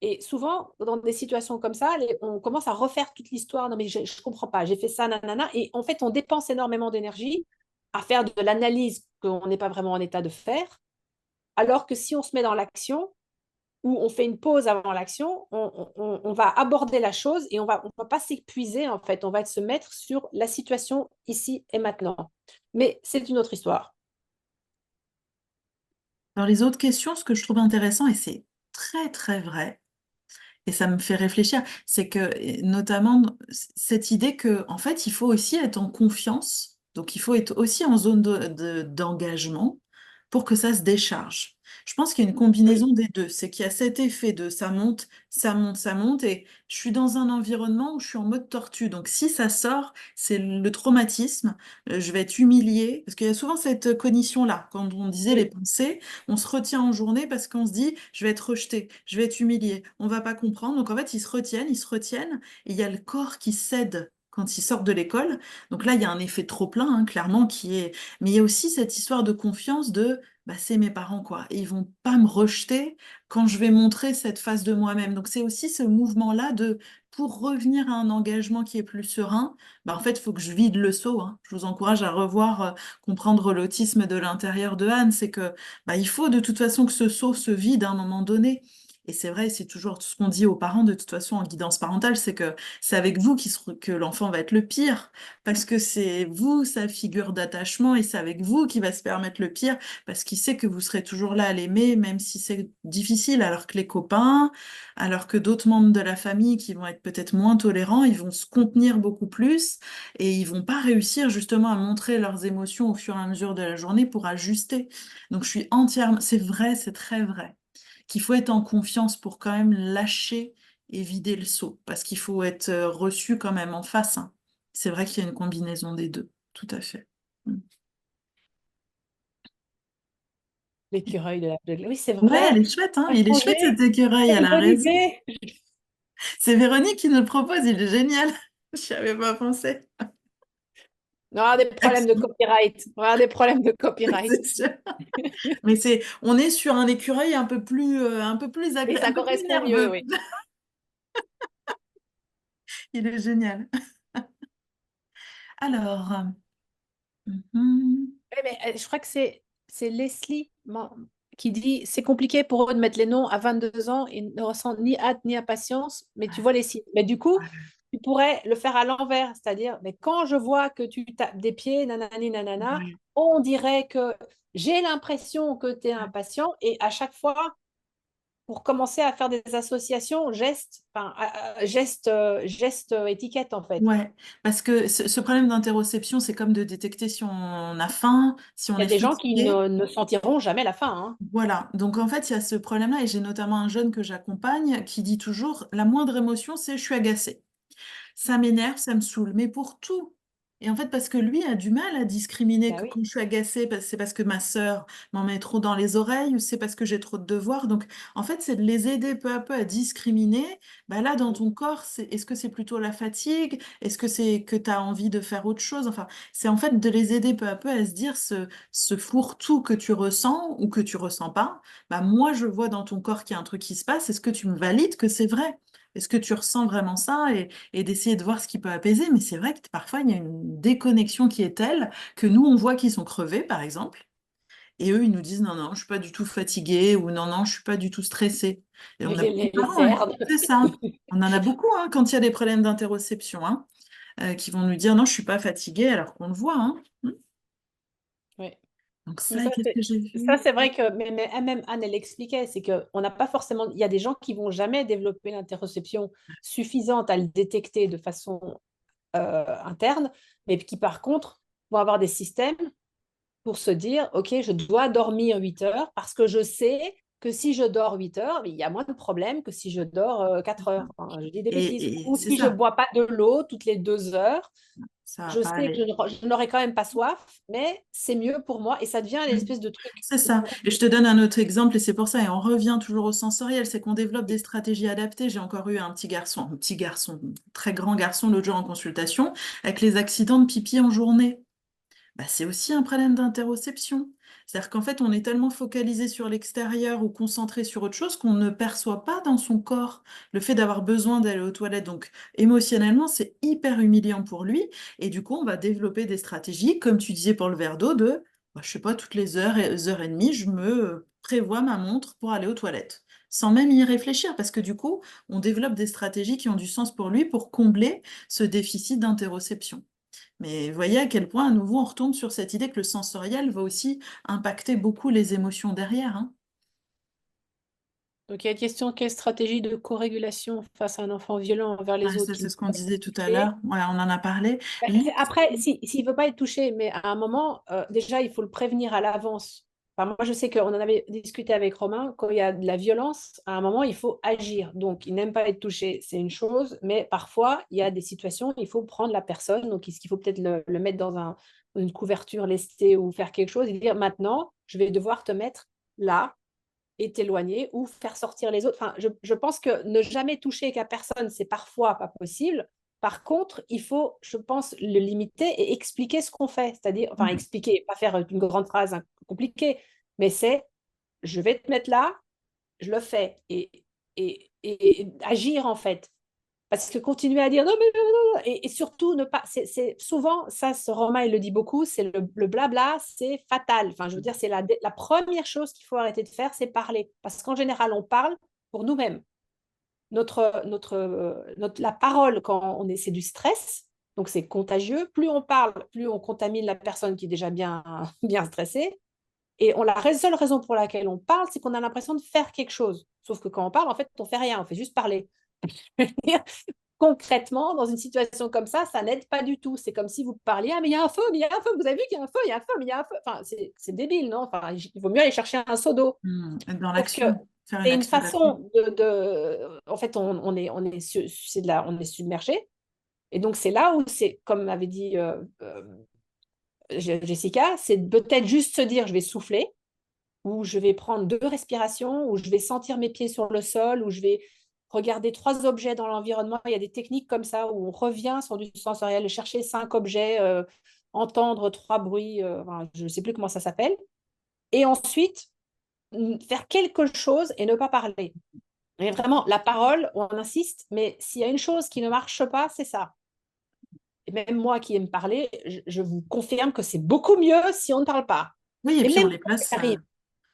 Et souvent, dans des situations comme ça, on commence à refaire toute l'histoire. Non, mais je ne comprends pas, j'ai fait ça, nanana. Et en fait, on dépense énormément d'énergie à faire de l'analyse qu'on n'est pas vraiment en état de faire. Alors que si on se met dans l'action, ou on fait une pause avant l'action, on va aborder la chose et on va pas s'épuiser, en fait. On va se mettre sur la situation ici et maintenant. Mais c'est une autre histoire. Dans les autres questions, ce que je trouve intéressant, et c'est très très vrai, et ça me fait réfléchir, c'est que notamment cette idée que en fait, il faut aussi être en confiance, donc il faut être aussi en zone d'engagement pour que ça se décharge. Je pense qu'il y a une Oui, combinaison des deux, c'est qu'il y a cet effet de ça monte, ça monte, ça monte, et je suis dans un environnement où je suis en mode tortue. Donc si ça sort, c'est le traumatisme, je vais être humiliée, parce qu'il y a souvent cette cognition-là, quand on disait les oui, pensées, on se retient en journée parce qu'on se dit, je vais être rejeté, je vais être humilié, on va pas comprendre. Donc en fait, ils se retiennent, et il y a le corps qui cède quand ils sortent de l'école. Donc là, il y a un effet trop-plein, hein, clairement, qui est... Mais il y a aussi cette histoire de confiance de, bah, c'est mes parents, quoi. Et ils vont pas me rejeter quand je vais montrer cette face de moi-même. Donc c'est aussi ce mouvement-là de, pour revenir à un engagement qui est plus serein, bah, en fait, il faut que je vide le seau, hein. Je vous encourage à revoir, comprendre l'autisme de l'intérieur de Anne. C'est que bah, il faut de toute façon que ce seau se vide à un moment donné. Et c'est vrai, c'est toujours tout ce qu'on dit aux parents de toute façon en guidance parentale, c'est que c'est avec vous que l'enfant va être le pire, parce que c'est vous sa figure d'attachement et c'est avec vous qui va se permettre le pire, parce qu'il sait que vous serez toujours là à l'aimer, même si c'est difficile, alors que les copains, alors que d'autres membres de la famille qui vont être peut-être moins tolérants, ils vont se contenir beaucoup plus et ils vont pas réussir justement à montrer leurs émotions au fur et à mesure de la journée pour ajuster. Donc je suis entièrement, c'est vrai, c'est très vrai, qu'il faut être en confiance pour quand même lâcher et vider le seau, parce qu'il faut être reçu quand même en face, hein. C'est vrai qu'il y a une combinaison des deux, tout à fait. Mm. l'écureuil de... Oui, c'est Ouais, elle vrai. est chouette, hein. Un Il est chouette projet, cet écureuil, c'est elle une a bonne raison. idée. C'est Véronique qui nous le propose, il est génial. Je n'y avais pas pensé. On aura des problèmes de Action, copyright. On aura des problèmes de copyright. c'est sûr. Mais on est sur un écureuil un peu plus Et agréable, ça un peu plus correspond mieux, nerveux. oui. Il est génial. Alors, mhm. Oui, mais je crois que c'est Leslie qui dit c'est compliqué pour eux de mettre les noms à 22 ans, ils ne ressentent ni hâte ni impatience, mais tu vois les signes. Mais du coup, tu pourrais le faire à l'envers, c'est-à-dire, mais quand je vois que tu tapes des pieds, nanani, nanana, Ouais. on dirait que j'ai l'impression que tu es impatient, et à chaque fois, pour commencer à faire des associations, gestes, enfin, gestes, étiquettes en fait. Ouais, parce que ce problème d'interoception, c'est comme de détecter si on a faim, si on Il y a est des gens qui fatigué. ne sentiront jamais la fin, hein. Voilà, donc en fait, il y a ce problème-là, et j'ai notamment un jeune que j'accompagne qui dit toujours, la moindre émotion, c'est je suis agacé. Ça m'énerve, ça me saoule, mais pour tout. Et en fait, parce que lui a du mal à discriminer Bah que oui. quand je suis agacée, c'est parce que ma sœur m'en met trop dans les oreilles ou c'est parce que j'ai trop de devoirs. Donc, en fait, c'est de les aider peu à peu à discriminer. Bah là, dans ton corps, est-ce que c'est plutôt la fatigue? Est-ce que c'est que tu as envie de faire autre chose? Enfin, c'est en fait de les aider peu à peu à se dire ce fourre-tout que tu ressens ou que tu ressens pas. Bah moi, je vois dans ton corps qu'il y a un truc qui se passe. Est-ce que tu me valides que c'est vrai? Est-ce que tu ressens vraiment ça? Et d'essayer de voir ce qui peut apaiser. Mais c'est vrai que parfois, il y a une déconnexion qui est telle que nous, on voit qu'ils sont crevés, par exemple, et eux, ils nous disent non, non, je suis pas du tout fatiguée ou non, non, je suis pas du tout stressée. Et on a beaucoup de Les parents, hein, cernes. c'est ça. On en a beaucoup hein, quand il y a des problèmes d'interoception, hein, qui vont nous dire non, je suis pas fatiguée alors qu'on le voit, hein. Oui. Donc Mais ça, et qu'est-ce que j'ai ça, vu? c'est vrai que mais même Anne, elle expliquait, c'est qu'on n'a pas forcément, il y a des gens qui vont jamais développer l'interoception suffisante à le détecter de façon interne, mais qui par contre vont avoir des systèmes pour se dire, OK, je dois dormir 8 heures parce que je sais que si je dors 8 heures, il y a moins de problèmes que si je dors 4 heures. Enfin, je dis des bêtises. Et Ou c'est si je ne ça, bois pas de l'eau toutes les 2 heures, ça va je pas sais que aller. je n'aurai quand même pas soif, mais c'est mieux pour moi et ça devient une Mm. espèce de truc. C'est ça. Et je te donne un autre exemple, et c'est pour ça, et on revient toujours au sensoriel, c'est qu'on développe des stratégies adaptées. J'ai encore eu un petit garçon, un très grand garçon l'autre jour en consultation, avec les accidents de pipi en journée. Bah, c'est aussi un problème d'interoception. C'est-à-dire qu'en fait, on est tellement focalisé sur l'extérieur ou concentré sur autre chose qu'on ne perçoit pas dans son corps le fait d'avoir besoin d'aller aux toilettes. Donc, émotionnellement, c'est hyper humiliant pour lui. Et du coup, on va développer des stratégies, comme tu disais pour le verre d'eau, de, bah, je sais pas, toutes les heures et demie, je me prévois ma montre pour aller aux toilettes, sans même y réfléchir, parce que du coup, on développe des stratégies qui ont du sens pour lui pour combler ce déficit d'interoception. Mais voyez à quel point, à nouveau, on retombe sur cette idée que le sensoriel va aussi impacter beaucoup les émotions derrière, hein. Donc, il y a une question, quelle stratégie de co-régulation face à un enfant violent envers Ouais, les autres ça, qui c'est ne ce veut qu'on pas être disait tout à l'heure. touché? Ouais, on en a parlé. Après, s'il ne veut pas être touché, mais à un moment, déjà, il faut le prévenir à l'avance. Enfin, moi, je sais qu'on en avait discuté avec Romain, quand il y a de la violence, à un moment, il faut agir. Donc, il n'aime pas être touché, c'est une chose, mais parfois, il y a des situations, il faut prendre la personne. Donc, il faut peut-être le mettre dans une couverture lestée ou faire quelque chose et dire, maintenant, je vais devoir te mettre là et t'éloigner ou faire sortir les autres. Enfin, je pense que ne jamais toucher qu'à personne, c'est parfois pas possible. Par contre, il faut, je pense, le limiter et expliquer ce qu'on fait. C'est-à-dire, enfin, Mm. expliquer, pas faire une grande phrase compliquée, mais c'est, je vais te mettre là, je le fais. Et agir, en fait. Parce que continuer à dire non, mais non, non, non, et surtout ne pas. Souvent, ça, ce Romain, il le dit beaucoup, c'est le blabla, c'est fatal. Enfin, je veux dire, c'est la première chose qu'il faut arrêter de faire, c'est parler. Parce qu'en général, on parle pour nous-mêmes. La parole, quand c'est du stress, donc c'est contagieux. Plus on parle, plus on contamine la personne qui est déjà bien, bien stressée. Et la seule raison pour laquelle on parle, c'est qu'on a l'impression de faire quelque chose. Sauf que quand on parle, en fait, on fait rien, on fait juste parler. Concrètement, dans une situation comme ça n'aide pas du tout. C'est comme si vous parliez, ah, mais il y a un feu, mais il y a un feu, vous avez vu qu'il y a un feu, il y a un feu, mais il y a un feu. Enfin, c'est débile, non? Enfin, il vaut mieux aller chercher un seau d'eau. Être dans Sauf que l'action, faire une c'est une action rapide. façon en fait, on est submergé. Et donc, c'est là où c'est, comme m'avait dit Jessica, c'est peut-être juste se dire, je vais souffler, ou je vais prendre 2 respirations, ou je vais sentir mes pieds sur le sol, ou je vais regarder 3 objets dans l'environnement. Il y a des techniques comme ça où on revient sur du sensoriel, chercher 5 objets, entendre 3 bruits, enfin, je ne sais plus comment ça s'appelle. Et ensuite, faire quelque chose et ne pas parler. Et vraiment, la parole, on insiste, mais s'il y a une chose qui ne marche pas, c'est ça. Et même moi qui aime parler, je vous confirme que c'est beaucoup mieux si on ne parle pas. Oui, et Et puis même quand ça arrive.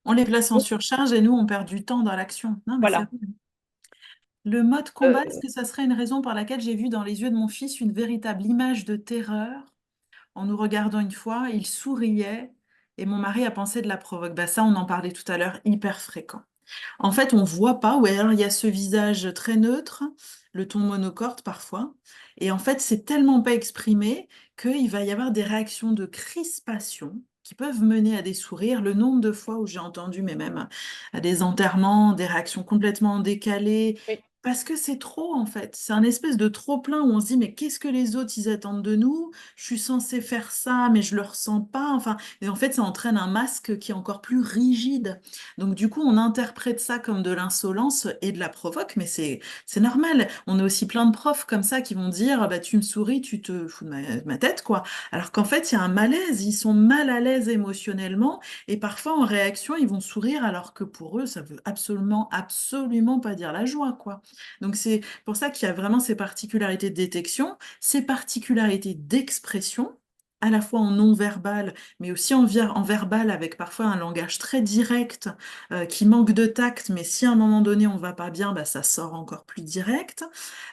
on les place en surcharge et nous, on perd du temps dans l'action. Non, mais c'est Voilà. vrai. Le mode combat, est-ce Euh, que ça serait une raison par laquelle j'ai vu dans les yeux de mon fils une véritable image de terreur en nous regardant une fois, il souriait et mon mari a pensé de la provoque. Bah ça, on en parlait tout à l'heure, hyper fréquent. En fait, on voit pas, ou alors il y a ce visage très neutre, le ton monocorde parfois, et en fait, c'est tellement pas exprimé qu'il va y avoir des réactions de crispation qui peuvent mener à des sourires. Le nombre de fois où j'ai entendu, mais même à des enterrements, des réactions complètement décalées, oui. parce que c'est trop en fait. C'est un espèce de trop-plein où on se dit, mais qu'est-ce que les autres, ils attendent de nous? Je suis censée faire ça, mais je le ressens pas. Enfin, et en fait, ça entraîne un masque qui est encore plus rigide. Donc du coup, on interprète ça comme de l'insolence et de la provoque, mais c'est normal. On a aussi plein de profs comme ça qui vont dire, ah bah tu me souris, tu te fous de ma tête, quoi. Alors qu'en fait, il y a un malaise, ils sont mal à l'aise émotionnellement, et parfois en réaction, ils vont sourire alors que pour eux, ça veut absolument, absolument pas dire la joie, quoi. Donc c'est pour ça qu'il y a vraiment ces particularités de détection, ces particularités d'expression, à la fois en non-verbal, mais aussi en verbal, avec parfois un langage très direct, qui manque de tact, mais si à un moment donné on va pas bien, bah, ça sort encore plus direct.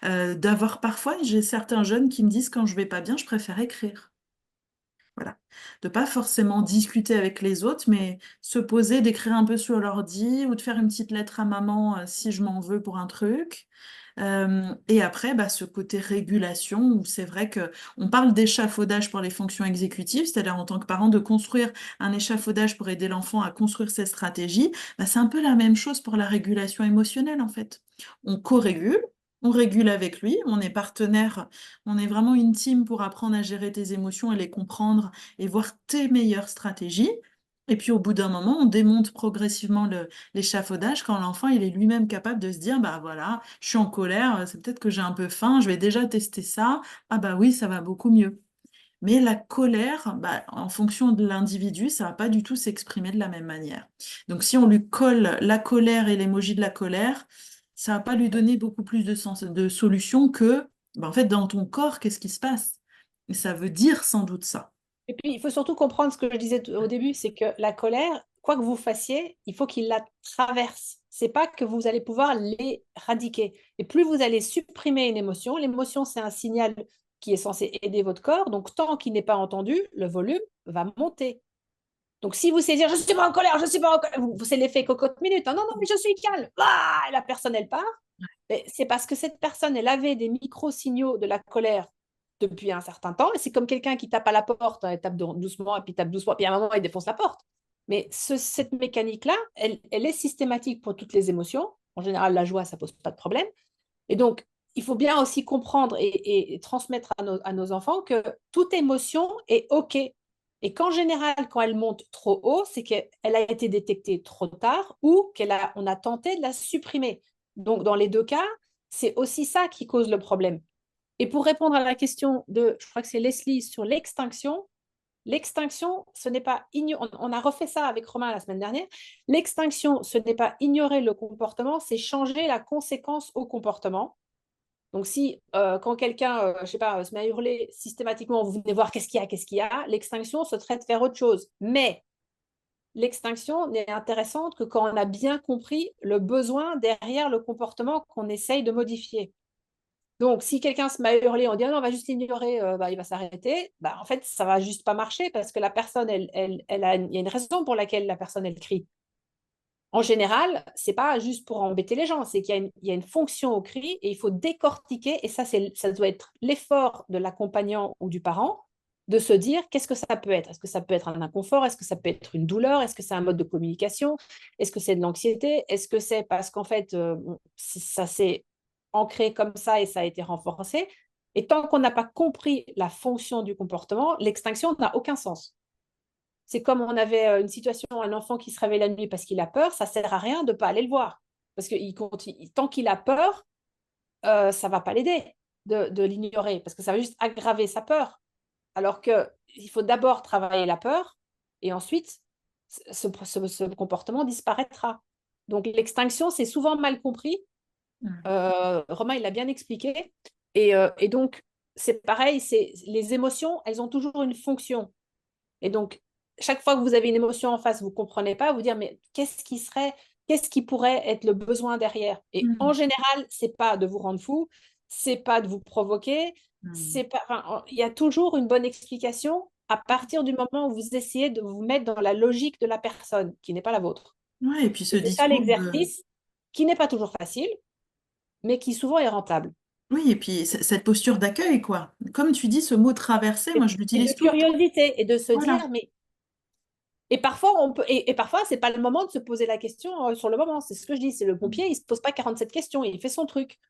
D'avoir parfois, j'ai certains jeunes qui me disent quand je vais pas bien, je préfère écrire. Voilà. De pas forcément discuter avec les autres, mais se poser, d'écrire un peu sur l'ordi ou de faire une petite lettre à maman si je m'en veux pour un truc. Et après, bah, ce côté régulation où c'est vrai que on parle d'échafaudage pour les fonctions exécutives, c'est-à-dire en tant que parent de construire un échafaudage pour aider l'enfant à construire ses stratégies. Bah, c'est un peu la même chose pour la régulation émotionnelle en fait. On co-régule, on régule avec lui, on est partenaire, on est vraiment une team pour apprendre à gérer tes émotions et les comprendre et voir tes meilleures stratégies. Et puis au bout d'un moment, on démonte progressivement l'échafaudage quand l'enfant il est lui-même capable de se dire bah voilà, je suis en colère, c'est peut-être que j'ai un peu faim, je vais déjà tester ça. Ah bah oui, ça va beaucoup mieux. Mais la colère, bah, en fonction de l'individu, ça va pas du tout s'exprimer de la même manière. Donc, si on lui colle la colère et l'emoji de la colère, ça va pas lui donner beaucoup plus de sens, de solution que, bah, en fait, dans ton corps, qu'est-ce qui se passe? Et ça veut dire sans doute ça. Et puis, il faut surtout comprendre ce que je disais au début, c'est que la colère, quoi que vous fassiez, il faut qu'il la traverse. C'est pas que vous allez pouvoir l'éradiquer. Et plus vous allez supprimer une émotion, l'émotion, c'est un signal qui est censé aider votre corps. Donc, tant qu'il n'est pas entendu, le volume va monter. Donc, si vous savez dire, je ne suis pas en colère, je ne suis pas en colère, c'est l'effet cocotte minute. Hein, non, non, mais je suis calme. Ah, et la personne, elle part. C'est parce que cette personne, elle avait des micro-signaux de la colère depuis un certain temps. Et c'est comme quelqu'un qui tape à la porte, hein, il tape doucement, et puis tape doucement, puis à un moment, il défonce la porte. Mais cette mécanique-là, elle est systématique pour toutes les émotions. En général, la joie, ça ne pose pas de problème. Et donc, il faut bien aussi comprendre et transmettre à nos enfants que toute émotion est OK. Et qu'en général, quand elle monte trop haut, c'est qu'elle a été détectée trop tard ou on a tenté de la supprimer. Donc, dans les deux cas, c'est aussi ça qui cause le problème. Et pour répondre à la question je crois que c'est Leslie, sur l'extinction, ce n'est pas on a refait ça avec Romain la semaine dernière. L'extinction, ce n'est pas ignorer le comportement, c'est changer la conséquence au comportement. Donc, si quand quelqu'un, je ne sais pas, se met à hurler systématiquement, vous venez voir qu'est-ce qu'il y a, l'extinction, ce serait de faire autre chose. Mais l'extinction n'est intéressante que quand on a bien compris le besoin derrière le comportement qu'on essaye de modifier. Donc, si quelqu'un se met à hurler, on dit ah non, on va juste l'ignorer, il va s'arrêter. En fait, ça ne va juste pas marcher parce que la personne, il y a une raison pour laquelle la personne, elle crie. En général, c'est pas juste pour embêter les gens, c'est qu'il y a une fonction au cri et il faut décortiquer. Et ça doit être l'effort de l'accompagnant ou du parent de se dire qu'est-ce que ça peut être. Est-ce que ça peut être un inconfort? Est-ce que ça peut être une douleur? Est-ce que c'est un mode de communication? Est-ce que c'est de l'anxiété? Est-ce que c'est parce qu'en fait, ça s'est ancré comme ça et ça a été renforcé? Et tant qu'on n'a pas compris la fonction du comportement, l'extinction n'a aucun sens. C'est comme on avait une situation, un enfant qui se réveille la nuit parce qu'il a peur, ça ne sert à rien de ne pas aller le voir. Parce que tant qu'il a peur, ça ne va pas l'aider de l'ignorer, parce que ça va juste aggraver sa peur. Alors qu'il faut d'abord travailler la peur, et ensuite, ce comportement disparaîtra. Donc l'extinction, c'est souvent mal compris. Romain, il l'a bien expliqué. Et donc, c'est pareil, les émotions, elles ont toujours une fonction. Et donc, chaque fois que vous avez une émotion en face, vous ne comprenez pas, vous dire, mais qu'est-ce qui pourrait être le besoin derrière? Et en Mm. général, ce n'est pas de vous rendre fou, ce n'est pas de vous provoquer, Mm. il y a toujours une bonne explication à partir du moment où vous essayez de vous mettre dans la logique de la personne, qui n'est pas la vôtre. Ouais, et puis ce Et c'est ça discours de... l'exercice, qui n'est pas toujours facile, mais qui souvent est rentable. Oui, et puis cette posture d'accueil, quoi. Comme tu dis, ce mot traverser, moi je Et de l'utilise tout le temps. curiosité, et de se Voilà. dire, mais et parfois, parfois, c'est pas le moment de se poser la question sur le moment. C'est ce que je dis, c'est le pompier, il se pose pas 47 questions, il fait son truc.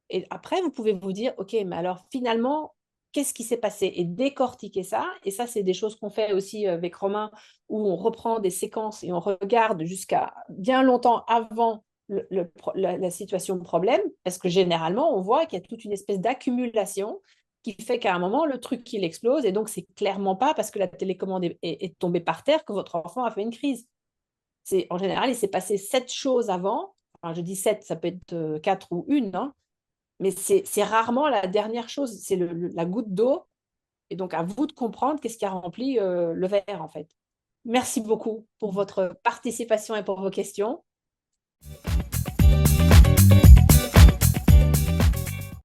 Et après, vous pouvez vous dire, OK, mais alors finalement, qu'est-ce qui s'est passé? Et décortiquer ça. Et ça, c'est des choses qu'on fait aussi avec Romain, où on reprend des séquences et on regarde jusqu'à bien longtemps avant la situation de problème, parce que généralement, on voit qu'il y a toute une espèce d'accumulation qui fait qu'à un moment, le truc, il explose. Et donc, c'est clairement pas parce que la télécommande est tombée par terre que votre enfant a fait une crise. En général, il s'est passé 7 choses avant. Enfin, je dis 7, ça peut être 4 ou une, hein, mais c'est rarement la dernière chose. C'est la goutte d'eau. Et donc, à vous de comprendre qu'est-ce qui a rempli le verre, en fait. Merci beaucoup pour votre participation et pour vos questions.